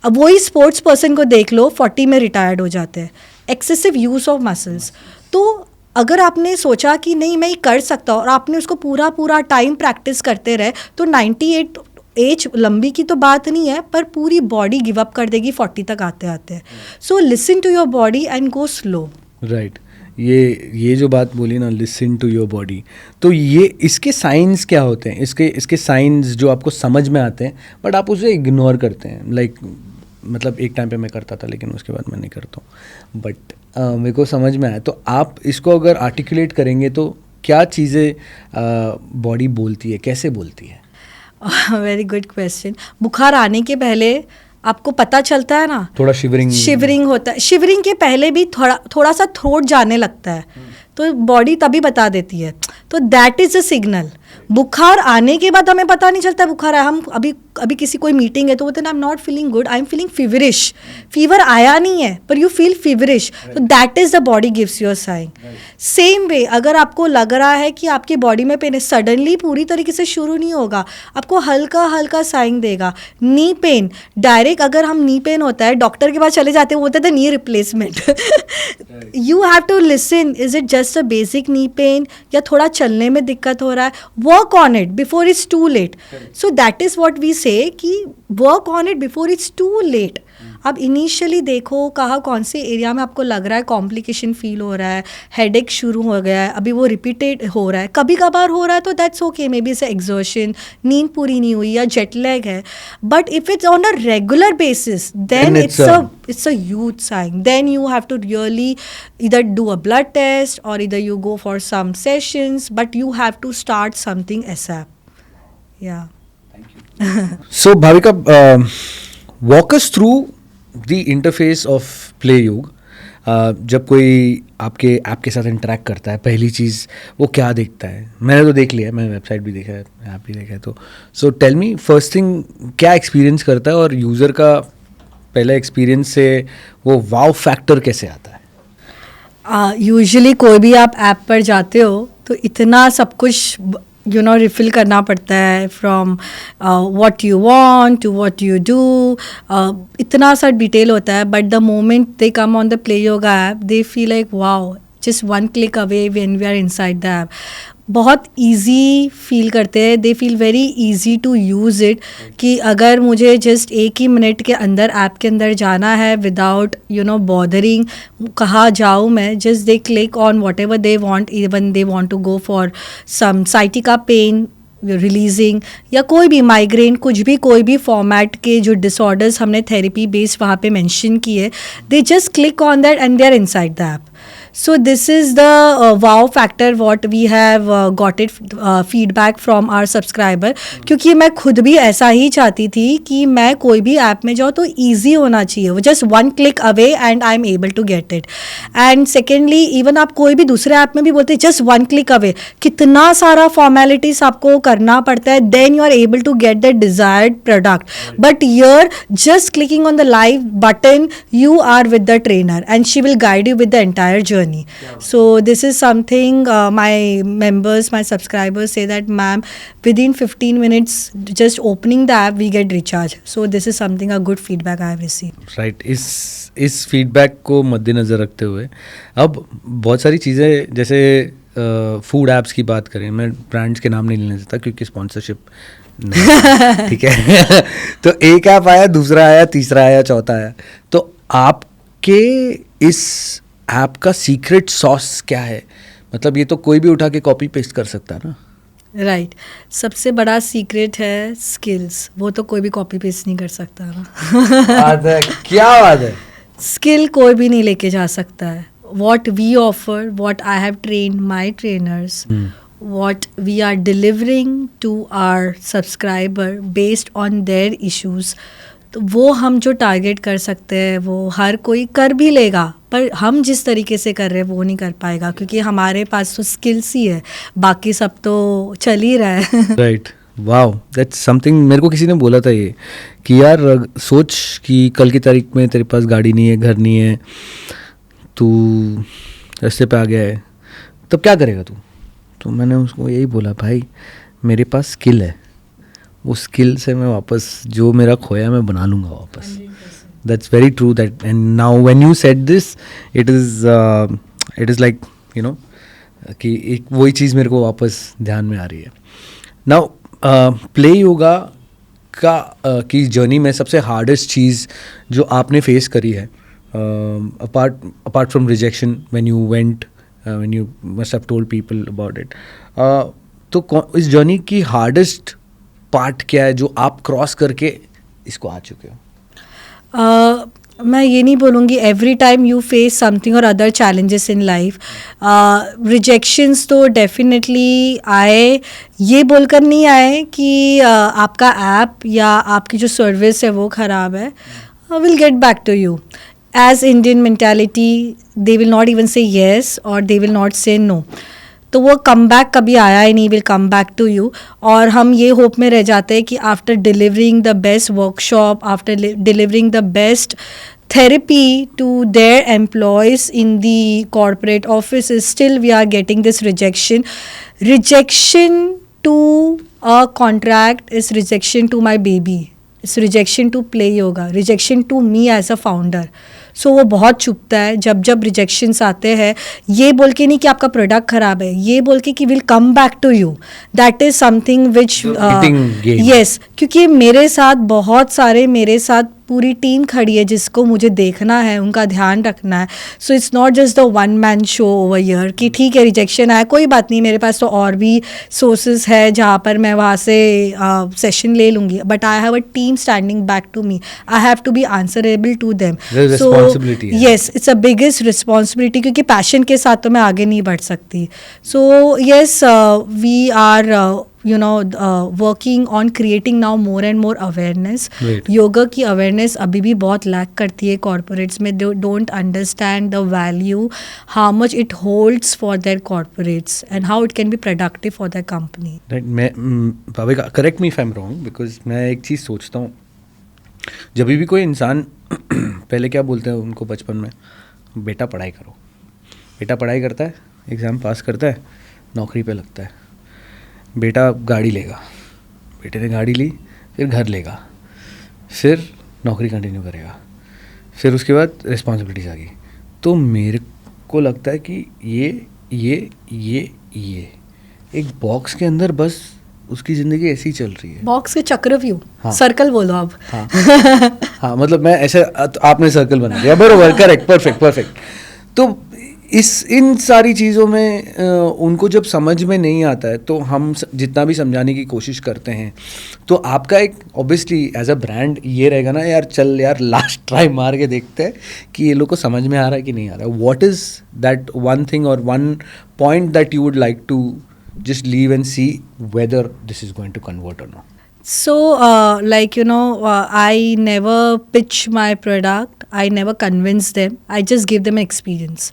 अब वही स्पोर्ट्स पर्सन को देख लो, 40 में रिटायर्ड हो जाते हैं. Excessive use of muscles. तो अगर आपने सोचा कि नहीं मैं ये कर सकता हूँ और आपने उसको पूरा टाइम प्रैक्टिस करते रहे, तो 98 एज लंबी की तो बात नहीं है, पर पूरी बॉडी गिव अप कर देगी 40 तक आते आते. So listen to your body and go slow. Right. ये जो बात बोली ना, लिसन टू योर बॉडी, तो ये इसके साइंस क्या होते हैं? इसके साइंस जो आपको समझ में आते हैं बट आप उसे इग्नोर करते हैं. लाइक मतलब एक टाइम पे मैं करता था लेकिन उसके बाद मैं नहीं करता हूँ, बट मेरे को समझ में आया. तो आप इसको अगर आर्टिकुलेट करेंगे तो क्या चीज़ें बॉडी बोलती है, कैसे बोलती है? Very good question. बुखार आने के पहले आपको पता चलता है ना, थोड़ा शिवरिंग होता है. शिवरिंग के पहले भी थोड़ा सा थ्रोट जाने लगता है, तो बॉडी तभी बता देती है. तो दैट इज़ अ सिग्नल. बुखार आने के बाद हमें पता नहीं चलता बुखार आया. हम अभी किसी कोई मीटिंग है तो बोलते हैं I am not feeling good, I am feeling feverish. Fever आया नहीं है पर यू फील फीवरिश, तो that is the body gives your sign. Same way अगर आपको लग रहा है कि आपकी बॉडी में पेन है, सडनली पूरी तरीके से शुरू नहीं होगा, आपको हल्का हल्का साइन देगा. नी पेन डायरेक्ट, अगर हम नी पेन होता है डॉक्टर के पास चले जाते हैं, वो होता है knee replacement. You have to listen, is it just a basic knee pain या थोड़ा चलने में दिक्कत हो रहा है, work on it before it's too late. So that is what we say कि work on it before it's too late. अब इनिशियली देखो कहाँ कौन से एरिया में आपको लग रहा है कॉम्प्लिकेशन फील हो रहा है, हेडेक शुरू हो गया है, अभी वो रिपीटेड हो रहा है, कभी कभार हो रहा है तो that's okay, maybe it's exhaustion, नींद पूरी नहीं हुई या जेट लैग है. But if it's on a regular basis then it's a huge sign. Then you have to really either do a blood test or either you go for some sessions, but you have to start something ASAP. Yeah. So Bhavika, walk us through the interface of Play Yog. जब कोई आपके app के साथ interact करता है, पहली चीज़ वो क्या देखता है? मैंने तो देख लिया है, मैंने वेबसाइट भी देखा है, ऐप भी देखा है. तो so tell me first thing, क्या एक्सपीरियंस करता है और यूज़र का पहला एक्सपीरियंस से वो वाव फैक्टर कैसे आता है? यूजुअली कोई भी आप ऐप पर जाते हो तो इतना सब कुछ रिफ़िल करना पड़ता है, from what you want to what you do, इतना सा डिटेल होता है. But the moment they come on the play yoga app, they feel like wow, just one click away when we are inside the app. बहुत easy feel करते हैं, they feel very easy to use it, कि अगर मुझे just 1 ही minute के अंदर app के अंदर जाना है विदाउट बॉदरिंग कहाँ जाऊँ मैं, just they click on whatever they want, even they want to go for some sciatica pain releasing या कोई भी माइग्रेन, कुछ भी कोई भी फॉर्मेट के जो डिसऑर्डर्स हमने थेरेपी बेस्ड वहाँ पे मेंशन किए, they just click on that and they are inside the app. So this is the wow factor what we have got it feedback from our subscriber, क्योंकि मैं खुद भी ऐसा ही चाहती थी कि मैं कोई भी ऐप में जाऊँ तो easy होना चाहिए, वो just one click away and I am able to get it. And secondly even आप कोई भी दूसरे ऐप में भी बोलते हैं just one click away, कितना सारा formalities आपको करना पड़ता है, then you are able to get the desired product. But here just clicking on the live button you are with the trainer and she will guide you with the entire journey. So this is something my members, my subscribers say that ma'am within 15 minutes just opening the app we get recharge. So this is something a good feedback I have received. Right. इस feedback को मद्देनज़र रखते हुए अब बहुत सारी चीज़ें, जैसे फूड ऐप्स की बात करें, मैं ब्रांड्स के नाम नहीं लेना चाहता क्योंकि स्पॉन्सरशिप ठीक है तो एक ऐप आया, दूसरा आया, तीसरा आया, चौथा आया, तो आपके इस ऐप का सीक्रेट सॉस क्या है? मतलब ये तो कोई भी उठा के कॉपी पेस्ट कर सकता है ना. राइट. सबसे बड़ा सीक्रेट है स्किल्स, वो तो कोई भी कॉपी पेस्ट नहीं कर सकता ना. बात है, क्या बात है. स्किल कोई भी नहीं लेके जा सकता है. What we offer, what I have train my trainers, what we are delivering to our subscriber based on their issues, तो वो हम जो टारगेट कर सकते हैं वो हर कोई कर भी लेगा, पर हम जिस तरीके से कर रहे हैं वो नहीं कर पाएगा क्योंकि हमारे पास तो स्किल्स ही है, बाकी सब तो चल ही रहा है. राइट. Wow, that's something. मेरे को किसी ने बोला था ये कि यार सोच कि कल की तारीख में तेरे पास गाड़ी नहीं है, घर नहीं है, तू रास्ते पे आ गया है, तब क्या करेगा तू? तो मैंने उसको यही बोला, भाई मेरे पास स्किल है, वो स्किल से मैं वापस जो मेरा खोया मैं बना लूँगा वापस. That's very true. That and now when you said this it is like कि एक वही चीज़ मेरे को वापस ध्यान में आ रही है. नाउ प्ले योगा का की जर्नी में सबसे हार्डेस्ट चीज़ जो आपने फेस करी है, apart from rejection when you went, when you must have told people about it, तो इस जर्नी की हार्डेस्ट पार्ट क्या है जो आप क्रॉस करके इसको आ चुके हो? मैं ये नहीं बोलूँगी every time you face something or other challenges in life. Rejections तो डेफिनेटली आए, ये बोलकर नहीं आए कि आपका ऐप या आपकी जो सर्विस है वो ख़राब है. Will get back to you. As Indian mentality, they will not even say yes or they will not say no. तो वो कम बैक कभी आया ही नहीं, will come back to you. और हम ये होप में रह जाते हैं कि after delivering the best workshop, after delivering the best therapy to their employees in the corporate offices, still we are getting this rejection. Rejection to a contract is rejection to my baby. It's rejection to play yoga, rejection to me as a founder. सो वो बहुत चुभता है जब जब rejections आते हैं, ये बोल के नहीं कि आपका प्रोडक्ट ख़राब है, ये बोल के कि will come back to you. That is something which yes, क्योंकि मेरे साथ बहुत सारे, मेरे साथ पूरी टीम खड़ी है जिसको मुझे देखना है, उनका ध्यान रखना है. So it's not just the one man show over year कि ठीक है रिजेक्शन आया कोई बात नहीं, मेरे पास तो और भी सोर्सेज है जहाँ पर मैं वहाँ से सेशन ले लूँगी, but I have a team standing back to me. I have to be answerable to them. So yes, it's a biggest responsibility क्योंकि पैशन के साथ तो मैं आगे नहीं बढ़ सकती. So yes, we are working on creating now more and more awareness. Yoga की अवेयरनेस अभी भी बहुत लैक करती है कॉर्पोरेट्स में. They don't understand the value, how much it holds for their corporates and how it can be productive for their company. मैं Bhavika, correct me if I am wrong, because मैं एक चीज़ सोचता हूँ, जब भी कोई इंसान पहले क्या बोलते हैं उनको बचपन में, बेटा पढ़ाई करो. बेटा पढ़ाई करता है, एग्ज़ाम पास करता है, नौकरी पे लगता है. बेटा गाड़ी लेगा, बेटे ने गाड़ी ली, फिर घर लेगा, फिर नौकरी कंटिन्यू करेगा, फिर उसके बाद रिस्पॉन्सिबिलिटीज़ आ गई. तो मेरे को लगता है कि ये एक बॉक्स के अंदर बस उसकी ज़िंदगी ऐसी ही चल रही है। बॉक्स के चक्रव्यूह, हाँ। सर्कल बोलो आप। हाँ हाँ, मतलब मैं ऐसे आपने सर्कल बना दिया, बरोबर, करेक्ट, परफेक्ट। तो इन सारी चीज़ों में उनको जब समझ में नहीं आता है तो हम जितना भी समझाने की कोशिश करते हैं, तो आपका एक ऑब्वियसली एज अ ब्रांड ये रहेगा ना, यार चल यार लास्ट ट्राई मार के देखते हैं कि ये लोग को समझ में आ रहा है कि नहीं आ रहा है। What is that one thing or one point that you would like to just leave and see whether this is going to convert or not? So, I never pitch my product. I never convince them. I just give them an experience.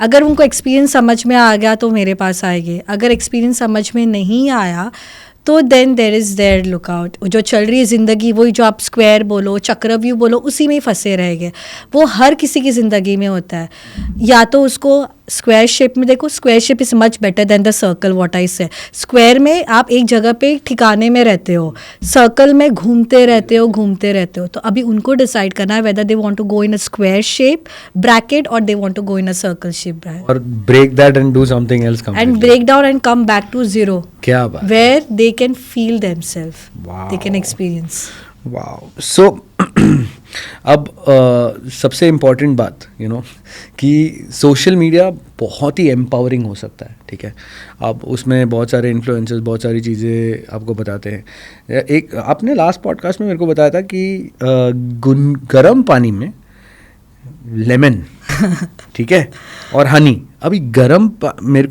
अगर उनको experience समझ में आ गया तो मेरे पास आएंगे, अगर experience समझ में नहीं आया तो then there is their lookout. जो चल रही है ज़िंदगी, वही जो आप स्क्वायर बोलो, चक्रव्यूह बोलो, उसी में ही फंसे रहेंगे। वो हर किसी की ज़िंदगी में होता है। या तो उसको स्क्वायर शेप में देखो, square shape is much better than the circle, what I से। स्क्वायर में आप एक जगह पे ठिकाने में रहते हो, सर्कल में घूमते रहते हो। तो अभी उनको डिसाइड करना है whether they want to go in a square shape bracket or they want to go in a circle shape bracket, और break that and do something else completely, and break down and come back to zero. क्या बात, where they can feel themselves, Wow. They can experience. Wow. So अब सबसे important बात कि social media बहुत ही empowering हो सकता है, ठीक है। अब उसमें बहुत सारे इन्फ्लुएंसर्स बहुत सारी चीज़ें आपको बताते हैं। एक आपने लास्ट पॉडकास्ट में मेरे को बताया था कि गर्म पानी में लेमन ठीक है, और हनी। अभी मेरे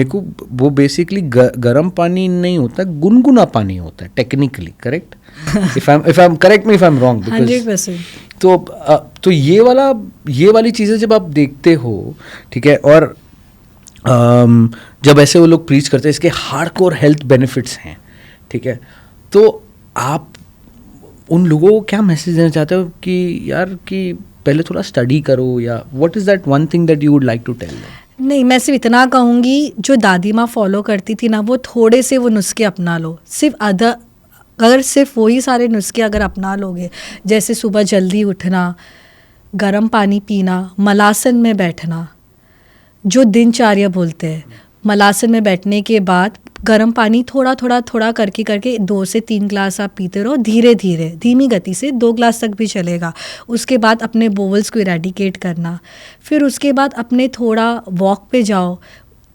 को वो बेसिकली गर्म पानी नहीं होता, गुनगुना पानी होता है technically, correct? If I M correct me if I am wrong, 100%। तो ये वाली चीज़ें जब आप देखते हो, ठीक है, और जब ऐसे वो लोग प्रीच करते हैं, इसके हार्डकोर हेल्थ बेनिफिट्स हैं, ठीक है, तो आप उन लोगों को क्या मैसेज देना चाहते हो कि यार कि पहले थोड़ा स्टडी करो, या what is that one thing that you would like to tell them? नहीं, मैं सिर्फ इतना कहूँगी, जो दादी माँ फॉलो करती थी ना, वो थोड़े से वो नुस्खे अपना लो। अगर सिर्फ वही सारे नुस्खे अगर अपना लोगे, जैसे सुबह जल्दी उठना, गर्म पानी पीना, मलासन में बैठना, जो दिनचर्या बोलते हैं, मलासन में बैठने के बाद गर्म पानी थोड़ा करके 2 से 3 ग्लास आप पीते रहो, धीरे धीरे, धीमी गति से, 2 ग्लास तक भी चलेगा। उसके बाद अपने बोवल्स को इरेडिकेट करना, फिर उसके बाद अपने थोड़ा वॉक पे जाओ,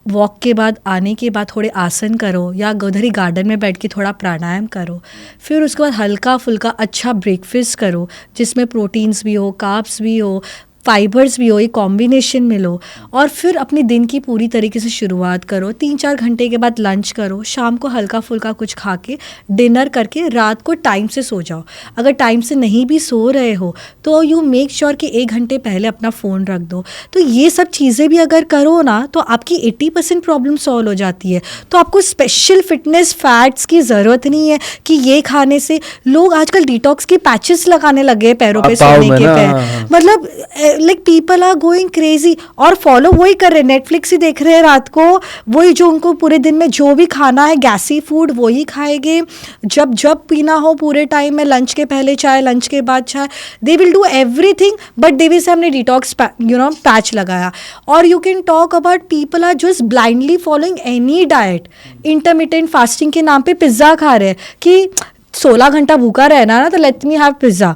वॉक के बाद आने के बाद थोड़े आसन करो, या उधर ही गार्डन में बैठ के थोड़ा प्राणायाम करो। फिर उसके बाद हल्का फुल्का अच्छा ब्रेकफास्ट करो, जिसमें प्रोटीन्स भी हो, कार्ब्स भी हो, फाइबर्स भी हो, ये कॉम्बिनेशन में लो। और फिर अपने दिन की पूरी तरीके से शुरुआत करो। 3-4 घंटे के बाद लंच करो, शाम को हल्का फुल्का कुछ खा के डिनर करके रात को टाइम से सो जाओ। अगर टाइम से नहीं भी सो रहे हो तो यू मेक श्योर कि 1 घंटे पहले अपना फ़ोन रख दो। तो ये सब चीज़ें भी अगर करो ना, तो आपकी 80% प्रॉब्लम सॉल्व हो जाती है। तो आपको स्पेशल फिटनेस फैट्स की ज़रूरत नहीं है कि ये खाने से। लोग आजकल डिटॉक्स के पैचेस लगाने लगे हैं पैरों पे सोने के पे, मतलब like people are going crazy, और फॉलो वही कर रहे हैं, नेटफ्लिक्स ही देख रहे हैं रात को, वही जो उनको पूरे दिन में जो भी खाना है गैसी फूड वही खाएंगे। जब पीना हो पूरे टाइम में, लंच के पहले चाय, लंच के बाद चाय, they will do everything, but they will say हमने डिटॉक्स पैच लगाया। और you can talk about people are just blindly following any diet, intermittent fasting के नाम पे पिज्ज़ा खा रहे हैं कि 16 घंटा भूखा रहना ना, तो let me have pizza.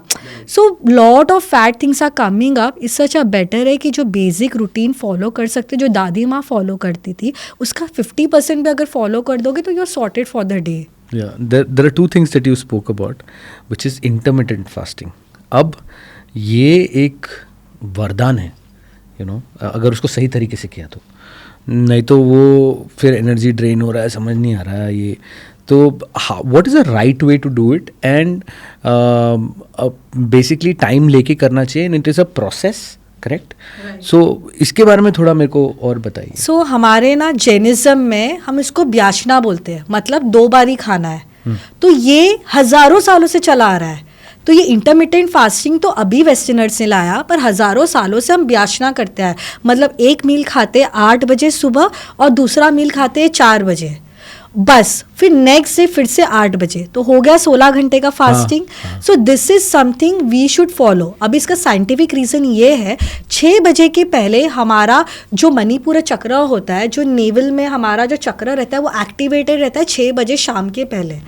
So lot of fat things are coming up. Is such a better है कि जो बेसिक रूटीन फॉलो कर सकते, जो दादी माँ फॉलो करती थी, उसका 50% भी अगर फॉलो कर दोगे तो you are sorted for the day. there are 2 things that you spoke about, which is intermittent fasting. अब ये एक वरदान है, अगर उसको सही तरीके से किया तो। नहीं तो वो फिर एनर्जी ड्रेन हो रहा है, समझ नहीं आ रहा है ये। तो what is the right way to do it, and basically time लेके करना चाहिए, and it is a process, correct? So इसके बारे में थोड़ा मेरे को और बताइए। सो हमारे ना जैनिज्म में हम इसको ब्याशना बोलते हैं, मतलब 2 बार ही खाना है। तो ये हज़ारों सालों से चला आ रहा है। तो ये इंटरमिटेंट फास्टिंग तो अभी वेस्टर्नर्स ने लाया, पर हज़ारों सालों से हम ब्याशना करते हैं। मतलब एक मील खाते 8 बजे सुबह और दूसरा मील खाते 4 बजे, बस। फिर नेक्स्ट डे फिर से 8 बजे, तो हो गया 16 घंटे का fasting. So this is something we should follow. अब इसका साइंटिफिक रीज़न ये है, 6 बजे के पहले हमारा जो मणिपुर चक्र होता है, जो नेवल में हमारा जो चक्र रहता है वो एक्टिवेटेड रहता है 6 बजे शाम के पहले,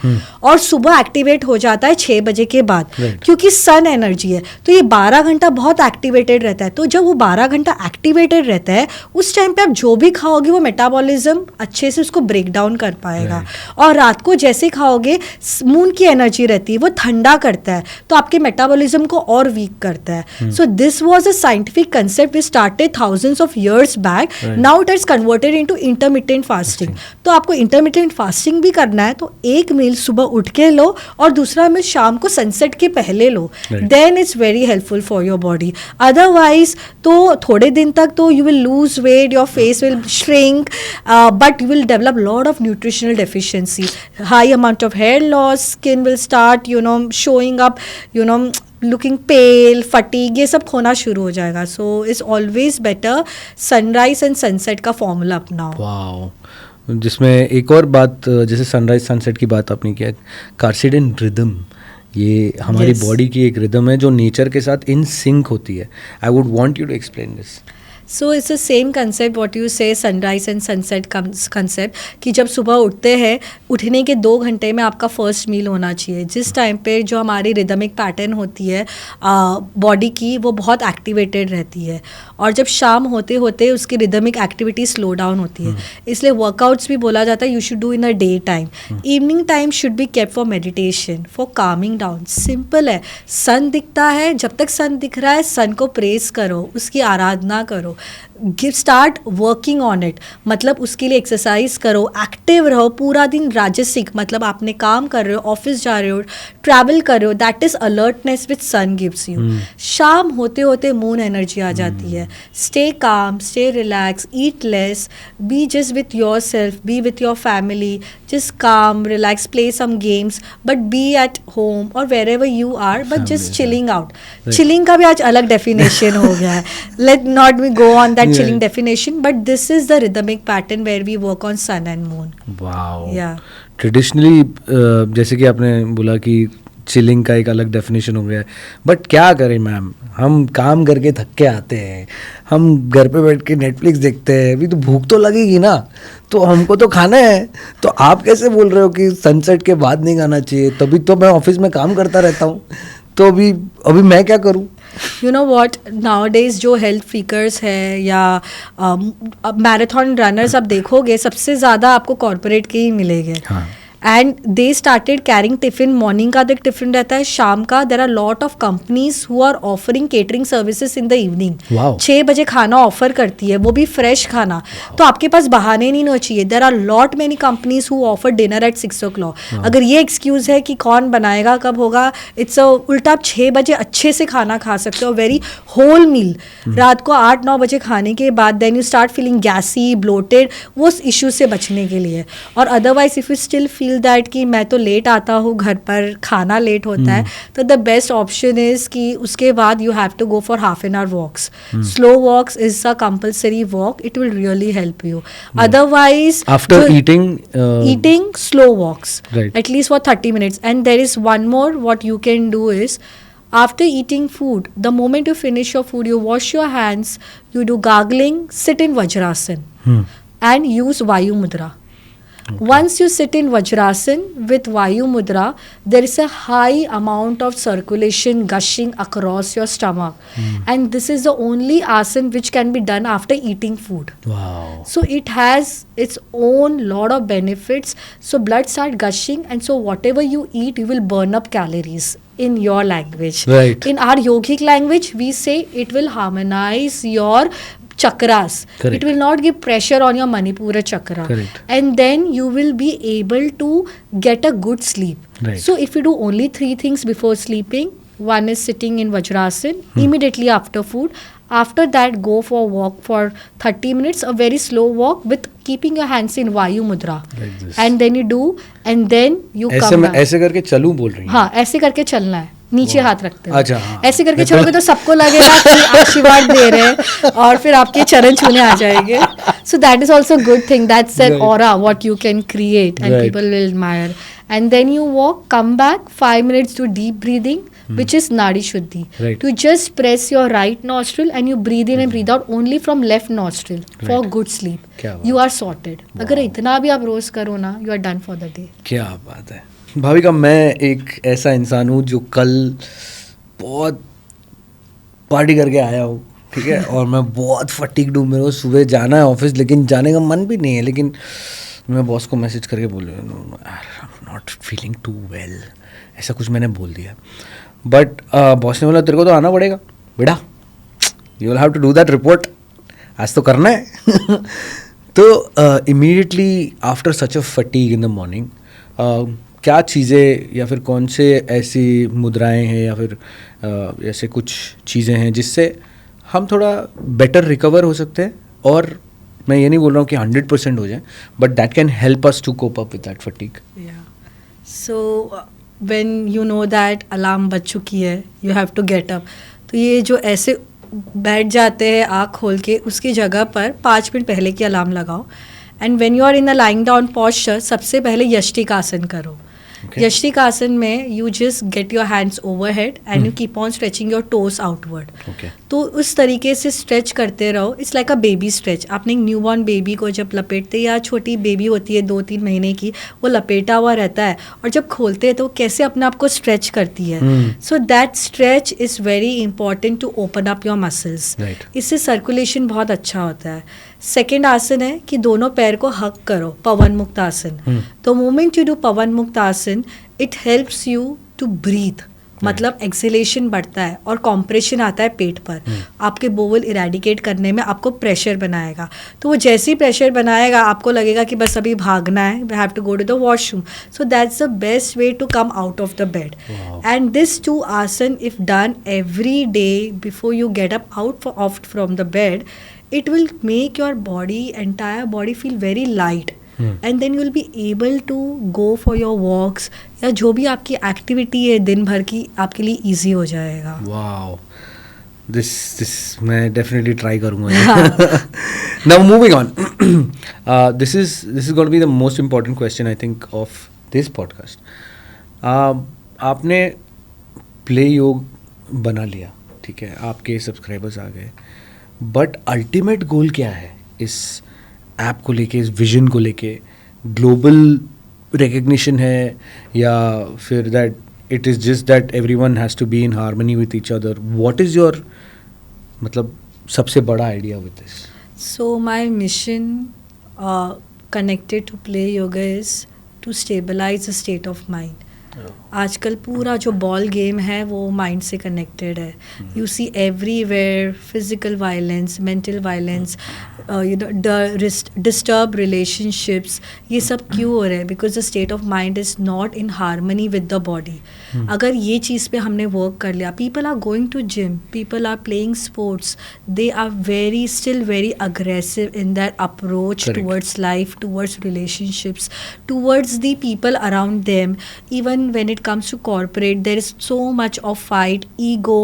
और सुबह एक्टिवेट हो जाता है 6 बजे के बाद, क्योंकि सन एनर्जी है. तो ये 12 घंटा बहुत एक्टिवेटेड रहता है. तो जब वो 12 घंटा एक्टिवेटेड रहता है, उस टाइम पे आप जो भी खाओगे वो मेटाबॉलिज्म अच्छे से उसको ब्रेक डाउन कर पाएगा. और रात को जैसे खाओगे, मून की एनर्जी रहती है, वो ठंडा करता है, तो आपके मेटाबॉलिज्म को और वीक करता है. So this was a scientific concept we started thousands of years back. Now it is converted into intermittent fasting. तो आपको इंटरमिटेंट फास्टिंग भी करना है तो एक मील सुबह उठ के लो और दूसरा मील शाम को सनसेट के पहले लो. Then it's very helpful for your body. Otherwise तो थोड़े दिन तक तो you will lose weight, your face will shrink, but you will develop lot of nutritional deficiency, high amount of hair loss, skin will start showing up, looking pale, fatigue, ये सब होना शुरू हो जाएगा. So it's always better sunrise and sunset का formula अपनाओ. Wow. जिसमें एक और बात, जैसे सनराइज सनसेट की बात आपने किया, कार्सिडियन रिदम, ये हमारी बॉडी की एक रिदम है जो नेचर के साथ इन सिंक होती है. I would want you to explain this. So it's the same concept what you say, sunrise and sunset concept, कि जब सुबह उठते हैं, उठने के 2 घंटे में आपका फर्स्ट मील होना चाहिए, जिस टाइम पे जो हमारी रिदमिक पैटर्न होती है बॉडी की, वो बहुत एक्टिवेटेड रहती है. और जब शाम होते होते उसकी रिदमिक एक्टिविटी स्लो डाउन होती है. इसलिए वर्कआउट्स भी बोला जाता है you should do in a day time. Evening time should be kept for meditation, for Kameng down. Simple है, सन दिखता है, जब तक सन दिख रहा है सन को प्रेस करो, उसकी आराधना करो, स्टार्ट वर्किंग ऑन इट. मतलब उसके लिए एक्सरसाइज करो, एक्टिव रहो पूरा दिन. राजसिक मतलब आपने काम कर रहे हो, ऑफिस जा रहे हो, ट्रैवल कर रहे हो, that is alertness which sun gives you. शाम होते होते मून एनर्जी आ जाती है. Stay calm, stay relax, eat less, be just with your self, B with your family, just calm, relax, play some games, but be at home or wherever you are, but just chilling out. Chilling का भी आज अलग definition हो गया है. Let not me go on that chilling definition, but this is the rhythmic pattern where we work on sun and moon. Wow. Yeah. Traditionally, जैसे कि आपने बोला कि चिलिंग का एक अलग डेफिनेशन हो गया है, बट क्या करें मैम, हम काम करके थक के आते हैं, हम घर पे बैठ के नेटफ्लिक्स देखते हैं, अभी तो भूख तो लगेगी ना, तो हमको तो खाना है. तो आप कैसे बोल रहे हो कि सनसेट के बाद नहीं खाना चाहिए? तभी तो मैं ऑफिस में काम करता रहता हूँ. तो अभी मैं क्या करूँ? You know what, now days जो हेल्थ फ्रीकर्स है या मैराथन रनर्स आप देखोगे, सबसे ज़्यादा आपको कॉर्पोरेट के ही मिलेंगे. And they started carrying tiffin. Morning का एक टिफिन रहता है, शाम का there are lot of companies who are offering catering services in the evening. 6 बजे खाना ऑफर करती है, वो भी फ्रेश खाना. तो आपके पास बहाने नहीं होना चाहिए. There are lot many companies who offer dinner at 6 o'clock. अगर ये एक्सक्यूज है कि कौन बनाएगा, कब होगा, इट्स उल्टा. आप 6 बजे अच्छे से खाना खा सकते हो, वेरी होल मील. रात को 8-9 बजे खाने के बाद then you start feeling gassy, bloated, वो इशू से बचने के लिए. और otherwise if you still feel that कि मैं तो लेट आता हूँ घर पर, खाना लेट होता है, तो द बेस्ट ऑप्शन इज कि उसके बाद you have to go for half an hour walks. Slow walks is a compulsory walk. It will really help you. Otherwise after eating slow walks at least for 30 minutes. And there is one more what you can do is, after eating food, the moment you finish your food, you wash your hands, you do gargling, sit in Vajrasan and use Vayu Mudra. Okay. Once you sit in Vajrasan with Vayu Mudra, there is a high amount of circulation gushing across your stomach. And this is the only asana which can be done after eating food. Wow. So it has its own lot of benefits. So blood start gushing, and so whatever you eat, you will burn up calories in your language. Right. In our yogic language, we say it will harmonize your chakras. Correct. It will not give pressure on your Manipura chakra. Correct. And then you will be able to get a good sleep. Right. So if you do only 3 things before sleeping, one is sitting in Vajrasan immediately after food. After that, go for a walk for 30 minutes, a very slow walk with keeping your hands in Vayu Mudra. Like this. And then you do, and then you come back. ऐसे करके चलूं बोल रही हैं? हाँ, ऐसे करके चलना है. नीचे हाथ रखते हो। अच्छा, हाँ। ऐसे करके छोड़ोगे तो सबको लगेगा कि आशीर्वाद दे रहे हैं और फिर आपके चरण छूने आ जाएंगे। So that is also good thing, that's an aura what you can create and people will admire. And then you walk, come back, 5 minutes to deep breathing, which is Nadi Shuddhi. Right. To just press your right nostril and you breathe in and breathe out only from left nostril for good sleep. क्या बात। You are sorted. अगर इतना भी आप रोज करो ना, you are done for the day. क्या बात है भाविका। मैं एक ऐसा इंसान हूँ जो कल बहुत पार्टी करके आया हूँ, ठीक है, और मैं बहुत फटीग्ड हूँ, मेरे को सुबह जाना है ऑफिस, लेकिन जाने का मन भी नहीं है, लेकिन मैं बॉस को मैसेज करके बोल रहा हूँ नॉट फीलिंग टू वेल, ऐसा कुछ मैंने बोल दिया। बट बॉस ने बोला तेरे को तो आना पड़ेगा बेटा, you will have to do that report, आज तो करना है। तो immediately after such a fatigue in the morning, क्या चीज़ें या फिर कौन से ऐसी मुद्राएं हैं या फिर ऐसे कुछ चीज़ें हैं जिससे हम थोड़ा बेटर रिकवर हो सकते हैं? और मैं ये नहीं बोल रहा हूँ कि 100% हो जाए, but that can help us to cope up with that fatigue. So when you know that alarm बज चुकी है, you have to get up, तो ये जो ऐसे बैठ जाते हैं आँख खोल के, उसकी जगह पर 5 मिनट पहले की अलार्म लगाओ। And when you are in the lying down posture, सबसे पहले यष्टिकासन करो। यष्टिकासन में you just get your hands overhead and you keep on stretching your toes outward. तो उस तरीके से स्ट्रेच करते रहो। It's like a baby stretch. आपने एक न्यू बॉर्न बेबी को जब लपेटते, या छोटी बेबी होती है 2-3 महीने की, वो लपेटा हुआ रहता है, और जब खोलते हैं तो कैसे अपने आप को स्ट्रेच करती है। So that stretch is very important to open up your muscles. इससे सर्कुलेशन बहुत अच्छा होता है। सेकेंड आसन है कि दोनों पैर को हक करो, पवन मुक्त आसन। तो मोमेंट यू डू पवन मुक्त आसन, it helps you to breathe, मतलब एक्सेलेशन बढ़ता है और कॉम्प्रेशन आता है पेट पर। आपके बोवल इरेडिकेट करने में आपको प्रेशर बनाएगा। तो वो जैसे ही प्रेशर बनाएगा, आपको लगेगा कि बस अभी भागना है, we have to go to the washroom. So that's the best way to come out of the bed. And this 2 आसन if done every day before you get up out of from the bed, it will make your entire body feel very light. And then you will be able to go for your walks, या जो भी आपकी activity है दिन भर की, आपके लिए इजी हो जाएगा। वाओ, दिस मैं डेफिनेटली ट्राई करूँगा। Now moving on, this is going to be the most important question I think of this podcast. आपने प्ले योग बना लिया, ठीक है, आपके सब्सक्राइबर्स आ गए, बट अल्टीमेट गोल क्या है इस ऐप को लेके, इस विजन को लेके? ग्लोबल रिकग्निशन है, या फिर that it is just that everyone has to be in harmony with each other? What is your मतलब सबसे बड़ा idea with this? So my mission connected to Play Yoga is to stabilize the state of mind. आजकल पूरा जो ball game है वो mind से connected है। You see everywhere physical violence, mental violence, disturb relationships, ये सब क्यों हो रहा है? Because the state of mind is not in harmony with the body. अगर ये चीज़ पे हमने वर्क कर लिया, people are going to gym, people are playing sports, they are still very aggressive in that approach towards life, towards relationships, towards the people around them. Even when it comes to corporate, there is so much of fight, ego,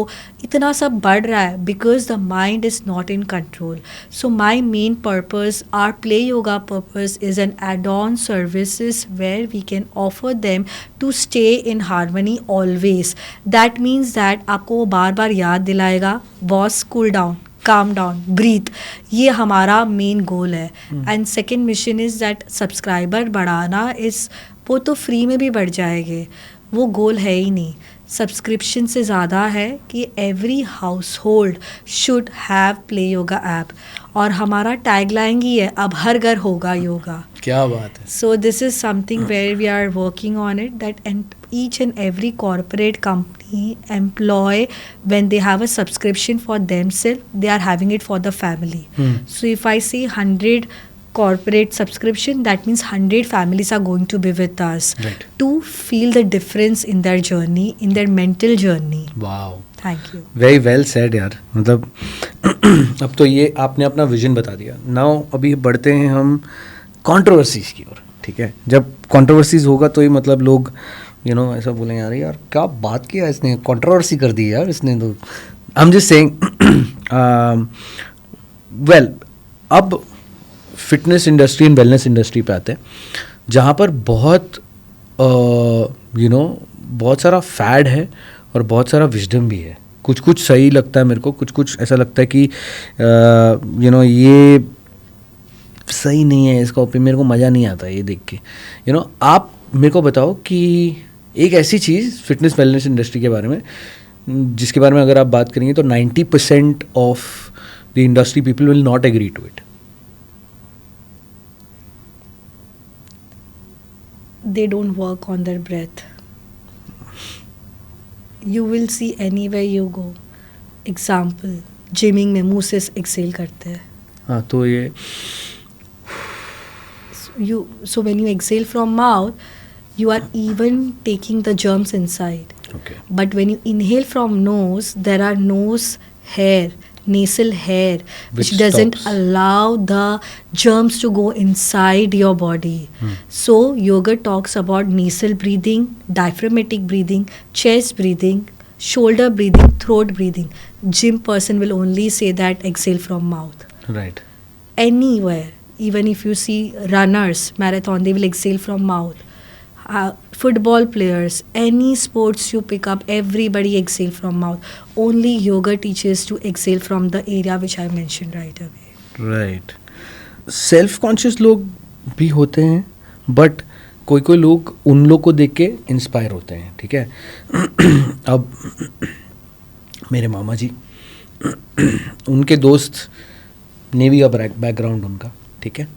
इतना सब बढ़ रहा है because the mind is not in control. So my main purpose, our play yoga purpose, is an add-on services where we can offer them to stay in harmony always. That means that आपको वो बार बार याद दिलाएगा, boss cool down, calm down, breathe. ये हमारा main goal है। And second mission is that subscriber बढ़ाना इस, वो तो फ्री में भी बढ़ जाएंगे, वो गोल है ही नहीं। सब्सक्रिप्शन से ज़्यादा है कि every house hold should have play yoga app. और हमारा टैगलाइन ही है, अब हर घर होगा योगा। क्या बात है। So this is something where we are working on it, that each and every corporate company employ, when they have a subscription for themselves, they are having it for the family. So if I say 100 corporate subscription, that means 100 families are going to be with us, right, to feel the difference in their journey, in their mental journey. Wow, thank you. Very well said यार। मतलब अब तो ये आपने अपना vision बता दिया। Now अभी बढ़ते हैं हम कंट्रोवर्सीज की ओर, ठीक है। जब कंट्रोवर्सीज होगा तो ही मतलब लोग ऐसा बोलेंगे यार यार क्या बात किया इसने, कंट्रोवर्सी कर दी यार इसने तो। I am just saying well, अब fitness industry and wellness industry पे आते हैं जहाँ पर बहुत बहुत सारा फैड है और बहुत सारा विजडम भी है। कुछ कुछ सही लगता है मेरे को, कुछ कुछ ऐसा लगता है कि ये सही नहीं है, इसका ओपिनियन मेरे को मज़ा नहीं आता ये देख के। आप मेरे को बताओ कि एक ऐसी चीज़ फिटनेस वेलनेस इंडस्ट्री के बारे में जिसके बारे में अगर आप बात करेंगे तो 90% of the industry people will not agree to it. They don't work on their breath. You will see anywhere you go. Example, gymming में मुंह से एक्सेल करते हैं। हाँ, तो ये so when you exhale from mouth, you are even taking the germs inside. Okay. But when you inhale from nose, there are nose hair, nasal hair, which doesn't stops. allow the germs to go inside your body. So yoga talks about nasal breathing, diaphragmatic breathing, chest breathing, shoulder breathing, throat breathing. Gym person will only say that exhale from mouth. Right. Anywhere, even if you see runners, marathon, they will exhale from mouth. Football players, any sports you pick up, everybody exhale from mouth. Only yoga teaches to exhale from the area which I mentioned right away. Right. Self conscious लोग भी होते हैं, but कोई कोई लोग उन लोग को देख के इंस्पायर होते हैं, ठीक है। अब मेरे मामा जी, उनके दोस्त, नेवी का बैकग्राउंड उनका, ठीक है।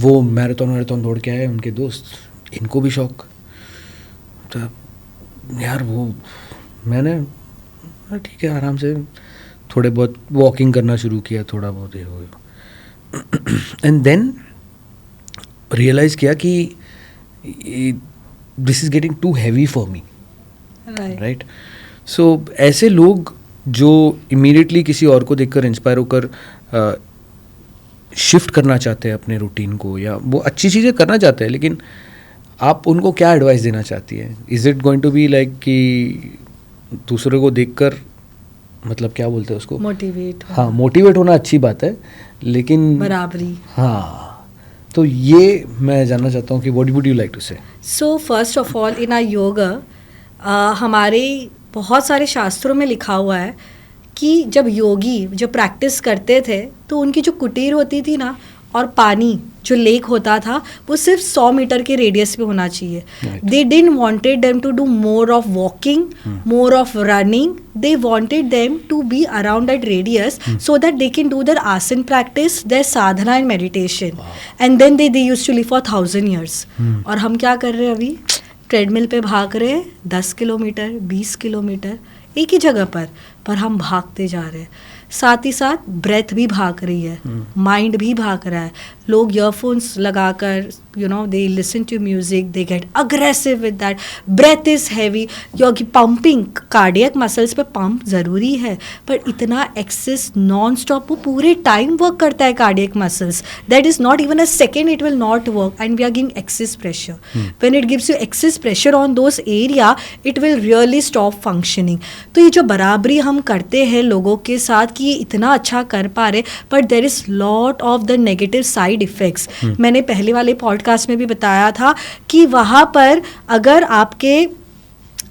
वो मैराथन दौड़ के आए उनके दोस्त, इनको भी शौक। तो यार वो मैंने ठीक है आराम से थोड़े बहुत वॉकिंग करना शुरू किया, थोड़ा बहुत ये हो, एंड देन रियलाइज़ किया कि this is getting too heavy for me, right. So ऐसे लोग जो इमीडिएटली किसी और को देखकर इंस्पायर होकर शिफ्ट करना चाहते हैं अपने रूटीन को, या वो अच्छी चीज़ें करना चाहते हैं, लेकिन आप उनको क्या एडवाइस देना चाहती है? Is it going to be like कि दूसरे को देखकर, मतलब क्या बोलते हैं उसको, मोटिवेट। हाँ, मोटिवेट होना अच्छी बात है, लेकिन बराबरी। हाँ, तो ये मैं जानना चाहता हूँ कि what would you like to say? So first of all in our yoga, हमारे बहुत सारे शास्त्रों में लिखा हुआ है कि जब योगी जो प्रैक्टिस करते थे तो उनकी जो कुटीर होती थी ना, और पानी जो लेक होता था, वो सिर्फ 100 मीटर के रेडियस पे होना चाहिए। They didn't wanted them to do more of walking, more of running, they wanted them to be around that radius so that they can do their asana practice, their sadhana and meditation, and then they used to live for 1000 years। और हम क्या कर रहे हैं अभी? Treadmill पे भाग रहे हैं 10 किलोमीटर, 20 किलोमीटर एक ही जगह पर हम भागते जा रहे हैं। साथ ही साथ ब्रेथ भी भाग रही है, माइंड भी भाग रहा है। लोग ईयरफोन्स लगाकर they listen to music, they get aggressive with that, breath is heavy, योगी पंपिंग, कार्डियक मसल्स पे पंप ज़रूरी है, पर इतना एक्सेस नॉन स्टॉप, वो पूरे टाइम वर्क करता है cardiac muscles, that is not even a second it will not work, and we are giving excess pressure. When it gives you excess pressure on those area, it will really stop functioning. तो ये जो बराबरी हम करते हैं लोगों के साथ कि ये इतना अच्छा कर पा रहे, but there is lot of the negative side effects. मैंने पहले वाले पॉडकास्ट में भी बताया था कि वहाँ पर अगर आपके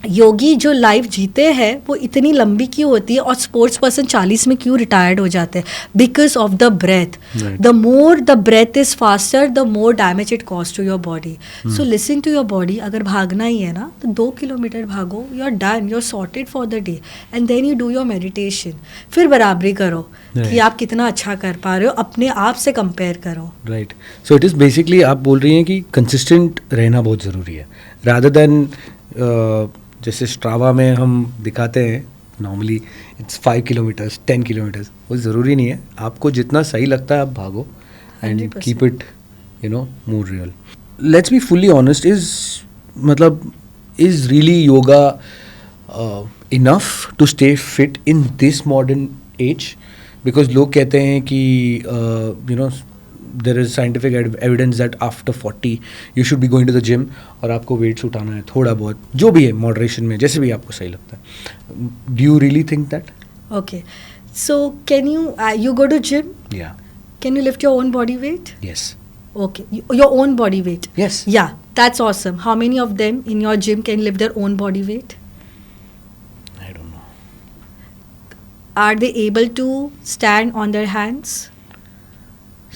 योगी जो लाइफ जीते हैं वो इतनी लंबी क्यों होती है, और स्पोर्ट्स पर्सन 40 में क्यों रिटायर्ड हो जाते हैं? Because of the breath. The more the breath is faster, the more damage it cause to your body. So listen to your body. अगर भागना ही है ना तो 2 किलोमीटर भागो, you are done, you are sorted for the day, and then you do your meditation. फिर बराबरी करो कि आप कितना अच्छा कर पा रहे हो, अपने आप से कंपेयर करो। Right. So it is basically आप बोल रही हैं कि कंसिस्टेंट रहना बहुत ज़रूरी है, रादर देन जैसे स्ट्रावा में हम दिखाते हैं नॉर्मली इट्स 5 किलोमीटर्स 10 किलोमीटर्स, वो ज़रूरी नहीं है। आपको जितना सही लगता है आप भागो, and keep it more real. Let's be fully honest, is really yoga enough to stay fit in this modern age? Because लोग कहते हैं कि there is scientific evidence that after 40 you should be going to the gym और आपको weights उठाना है थोड़ा बहुत, जो भी है मॉडरेशन में, जैसे भी आपको सही लगता है. Do you really think that? Okay. So can you go to gym? Yeah. Can you lift your own body weight? Yes. Okay. Your own body weight? Yes. Yeah, that's awesome. How many of them in your gym can lift their own body weight? I don't know. Are they able to stand on their hands?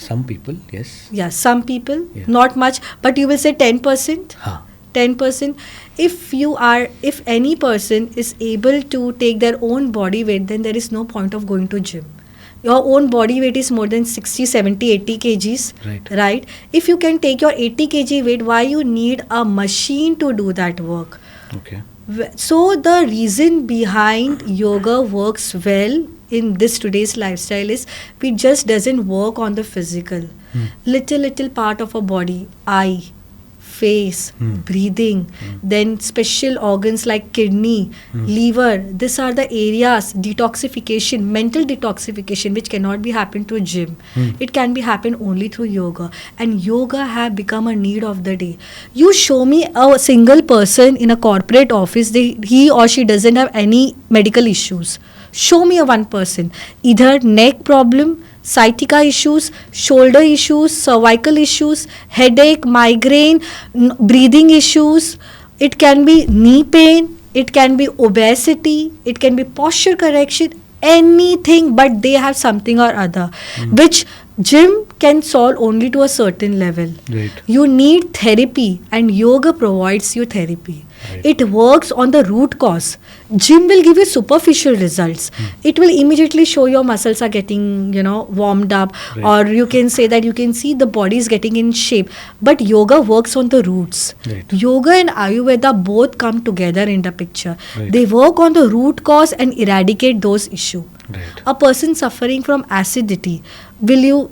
Some people, yes. Yeah, some people. Yeah. Not much, but you will say 10%? Huh. 10%. If any person is able to take their own body weight, then there is no point of going to gym. Your own body weight is more than 60, 70, 80 kgs. Right? If you can take your 80 kg weight, why you need a machine to do that work? Okay. So the reason behind yoga works well in this today's lifestyle is it just doesn't work on the physical. Little part of a body, eye, face, breathing, then special organs like kidney, liver. These are the areas, detoxification, mental detoxification, which cannot be happen to gym. It can be happen only through yoga, and yoga have become a need of the day. You show me a single person in a corporate office, he or she doesn't have any medical issues. Show me a one person, either neck problem, sciatica issues, shoulder issues, cervical issues, headache, migraine, breathing issues. It can be knee pain, it can be obesity, it can be posture correction, anything, but they have something or other, which gym can solve only to a certain level. Right. You need therapy, and yoga provides you therapy. Right. It works on the root cause. Gym will give you superficial results. It will immediately show your muscles are getting, warmed up, Right. or you can say that you can see the body is getting in shape. But yoga works on the roots. Right. Yoga and Ayurveda both come together in the picture. Right. They work on the root cause and eradicate those issues. Right. A person suffering from acidity,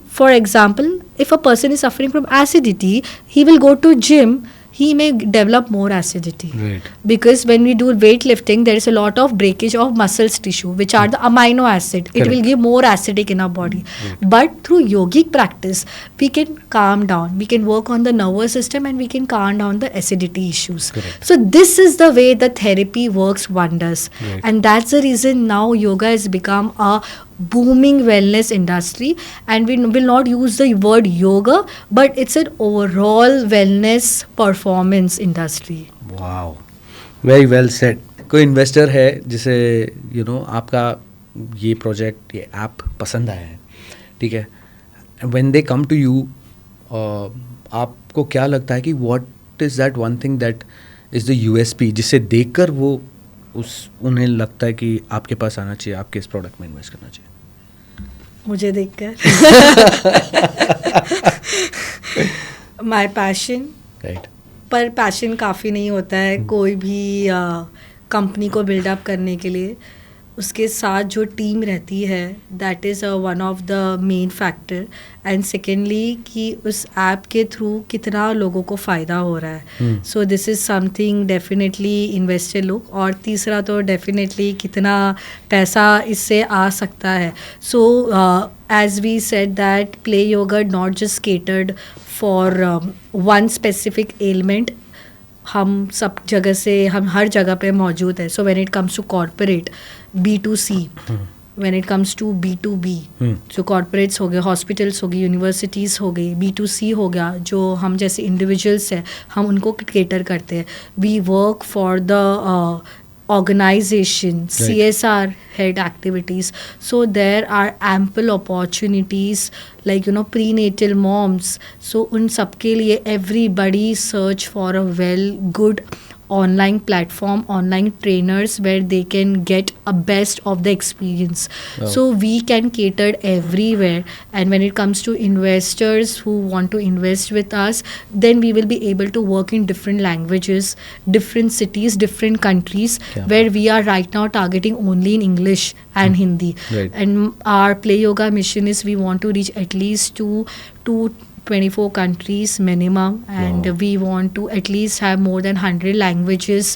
for example, if a person is suffering from acidity, he will go to gym, he may develop more acidity. Right. Because when we do weightlifting, there is a lot of breakage of muscles tissue, which are the amino acid. It Correct. will give more acidic in our body. Right. But through yogic practice, we can calm down. We can work on the nervous system, and we can calm down the acidity issues. Correct. So this is the way the therapy works wonders. Right. And that's the reason now yoga has become a booming wellness industry, and we will not use the word yoga, but it's an overall wellness performance industry. Wow, very well said. कोई investor है जिसे आपका ये project, ये app पसंद आया है, ठीक है, when they come to you, आपको क्या लगता है कि what is that one thing that is the USP जिसे देखकर वो उन्हें लगता है कि आपके पास आना चाहिए, आपके इस प्रोडक्ट में इन्वेस्ट करना चाहिए? मुझे देखकर माय पैशन. राइट. पर पैशन काफ़ी नहीं होता है कोई भी कंपनी को बिल्डअप करने के लिए. उसके साथ जो टीम रहती है, that is one of the main factor. And secondly कि उस ऐप के थ्रू कितना लोगों को फ़ायदा हो रहा है. So this is something definitely investor look. और तीसरा तो डेफिनेटली कितना पैसा इससे आ सकता है. सो as we said that play yoga not just catered for one specific ailment. हम सब जगह से, हम हर जगह पे मौजूद है. So when it comes to corporate B2C, when it comes to B2B, जो कॉर्पोरेट्स हो गए, हॉस्पिटल्स हो गई, यूनिवर्सिटीज़ हो गई, B2C हो गया, जो हम जैसे इंडिविजुअल्स हैं हम उनको केटर करते हैं. We work for the organization, Right. CSR head activities. So there are ample opportunities like prenatal moms. So उन सबके लिए everybody search for a good online platform, online trainers where they can get a best of the experience. Wow. So we can cater everywhere. And when it comes to investors who want to invest with us, then we will be able to work in different languages, different cities, different countries, Yeah. where we are right now targeting only in English and Hindi. Right. And our Play Yoga mission is we want to reach at least to 24 countries minimum, and Wow. we want to at least have more than 100 languages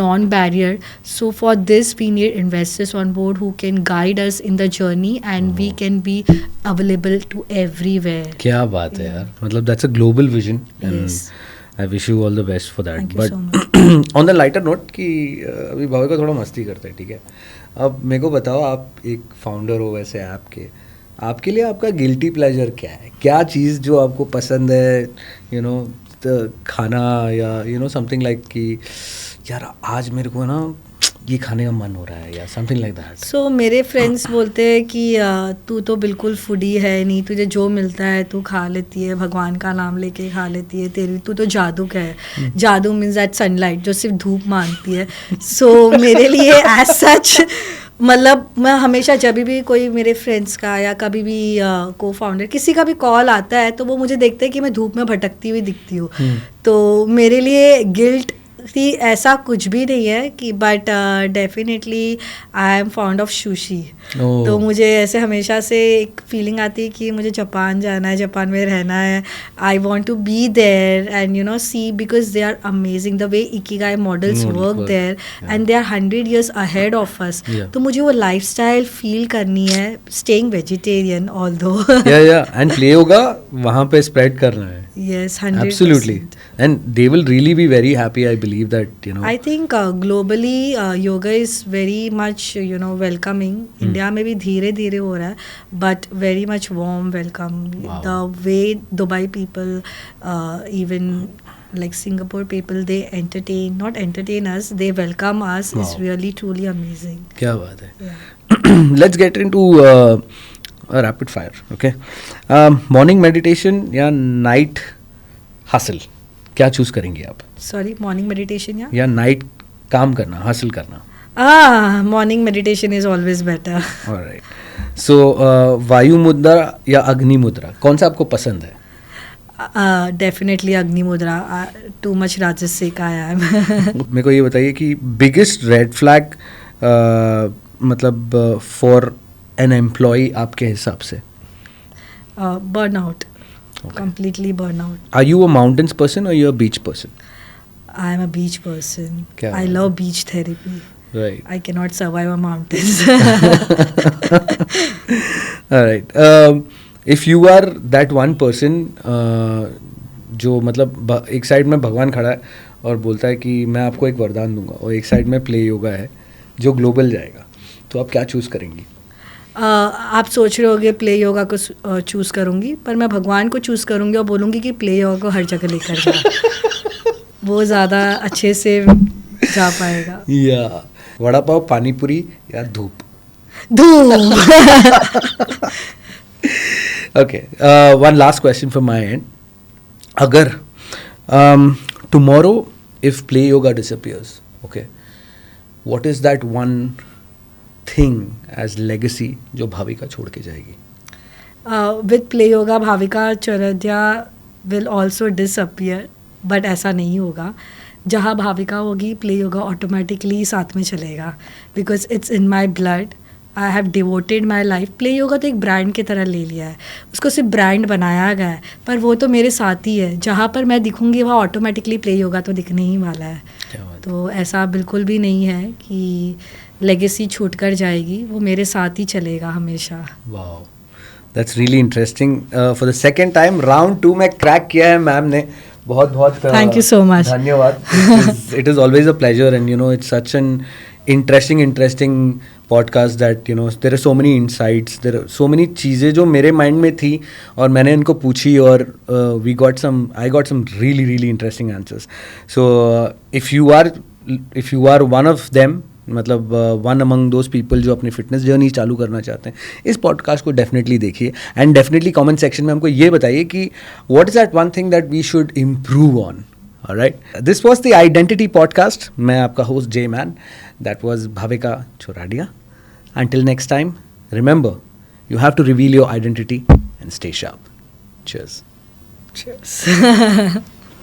non-barrier. So for this we need investors on board who can guide us in the journey, and we can be available to everywhere. क्या बात है यार, मतलब that's a global vision and Yes. I wish you all the best for that. Thank you so but on the lighter note कि अभी भावे का थोड़ा मस्ती करते हैं, ठीक है. अब मेरे को बताओ, आप एक फाउंडर हो वैसे ऐप के, आपके लिए आपका गिल्टी प्लेजर क्या है? क्या चीज़ जो आपको पसंद है, यू नो, खाना या यू नो समथिंग लाइक कि यार आज मेरे को ना ये खाने का मन हो रहा है, या समथिंग लाइक दैट. सो मेरे फ्रेंड्स बोलते हैं कि तू तो बिल्कुल फूडी है नहीं, तुझे जो मिलता है तू खा लेती है, भगवान का नाम लेके खा लेती है, तेरी तू तो जादू है. जादू मीन्स दैट सनलाइट जो सिर्फ धूप मांगती है. सो मेरे लिए एज सच, मतलब मैं हमेशा जब भी कोई मेरे फ्रेंड्स का या कभी भी को फाउंडर किसी का भी कॉल आता है तो वो मुझे देखते हैं कि मैं धूप में भटकती हुई दिखती हूँ. तो मेरे लिए गिल्ट थी ऐसा कुछ भी नहीं है कि, but definitely I am found of sushi. Oh. तो मुझे ऐसे हमेशा से एक फीलिंग आती है कि मुझे जापान जाना है, जापान में रहना है. I want to be there and you know see, because they are amazing the way ikigai models work there, and they are 100 years ahead of us. Yeah. तो मुझे वो लाइफ स्टाइल फील करनी है, staying vegetarian although. या and play yoga वहाँ पे spread करना है. Yes, 100%. Absolutely. And they will really be very happy, I believe that, you know. I think globally yoga is very much, you know, welcoming. India में भी धीरे धीरे हो रहा है, but very much warm welcome. Wow. The way Dubai people, even like Singapore people, they not entertain us, they welcome us. Wow. Is really truly amazing. क्या बात है. Yeah. Let's get into a rapid fire, okay? Morning meditation या night hustle, क्या choose करेंगे आप? Sorry, morning meditation, yeah? या night काम करना, हसल करना? Morning meditation is always better. Alright. So वायु मुद्रा या अग्नि मुद्रा, कौन सा आपको पसंद है? Definitely Agni Mudra. Too much Rajasic I am. मेरे को ये बताइए कि बिगेस्ट रेड फ्लैग मतलब फॉर एन एम्प्लॉय आपके हिसाब से? Burnout. Okay. Completely burnout. Are you a mountains person or you a beach person? I am a beach person. क्या I बात love beach therapy. Right. I cannot survive on mountains. All right. If you are that one person जो मतलब एक side में भगवान खड़ा है और बोलता है कि मैं आपको एक वरदान दूंगा, और एक साइड में प्ले योगा है जो ग्लोबल जाएगा, तो आप क्या चूज़ करेंगी? आप सोच रहे होगे प्ले योगा को चूज़ करूँगी, पर मैं भगवान को चूज़ करूँगी और बोलूँगी कि प्ले योगा को हर जगह लेकर जा. वो ज़्यादा अच्छे से जा पाएगा. या वड़ा पाव, पानी पूरी या धूप? धूप. Okay. One last question from my end. अगर tomorrow if play yoga disappears, okay, what is that one thing as legacy जो भाविका छोड़ के जाएगी? With play yoga Bhavika Chaurasia will also disappear, but ऐसा नहीं होगा. जहाँ भाविका होगी प्ले योगा ऑटोमेटिकली साथ में चलेगा, because it's in my blood. I have devoted my life. Play yoga तो एक ब्रांड की तरह ले लिया है, उसको सिर्फ ब्रांड बनाया गया है, पर वो तो मेरे साथ ही है. जहाँ पर मैं दिखूंगी वहाँ ऑटोमेटिकली प्ले योगा तो दिखने ही वाला है. तो ऐसा बिल्कुल भी नहीं है कि लेगेसी छूट कर जाएगी, वो मेरे साथ ही चलेगा हमेशा. Wow, that's really interesting. For the second time round 2 में क्रैक किया है मैम ने. बहुत बहुत थैंक यू सो मच. धन्यवाद. It is always a pleasure and you know it's such an interesting podcast that you know there are so many insights, there are so many चीज़ें जो मेरे mind में थी और मैंने इनको पूछी, और I got some really interesting answers. So if you are one of them, मतलब वन अमंग दोज पीपल जो अपनी फिटनेस जर्नी चालू करना चाहते हैं, इस पॉडकास्ट को डेफिनेटली देखिए. एंड डेफिनेटली कमेंट सेक्शन में हमको ये बताइए कि what is that one thing that we should improve on. Alright, this was the identity podcast. मैं आपका होस्ट जे मैन, that was Bhavika Choradia. Until next time, remember, you have to reveal your identity and stay sharp. Cheers. Cheers.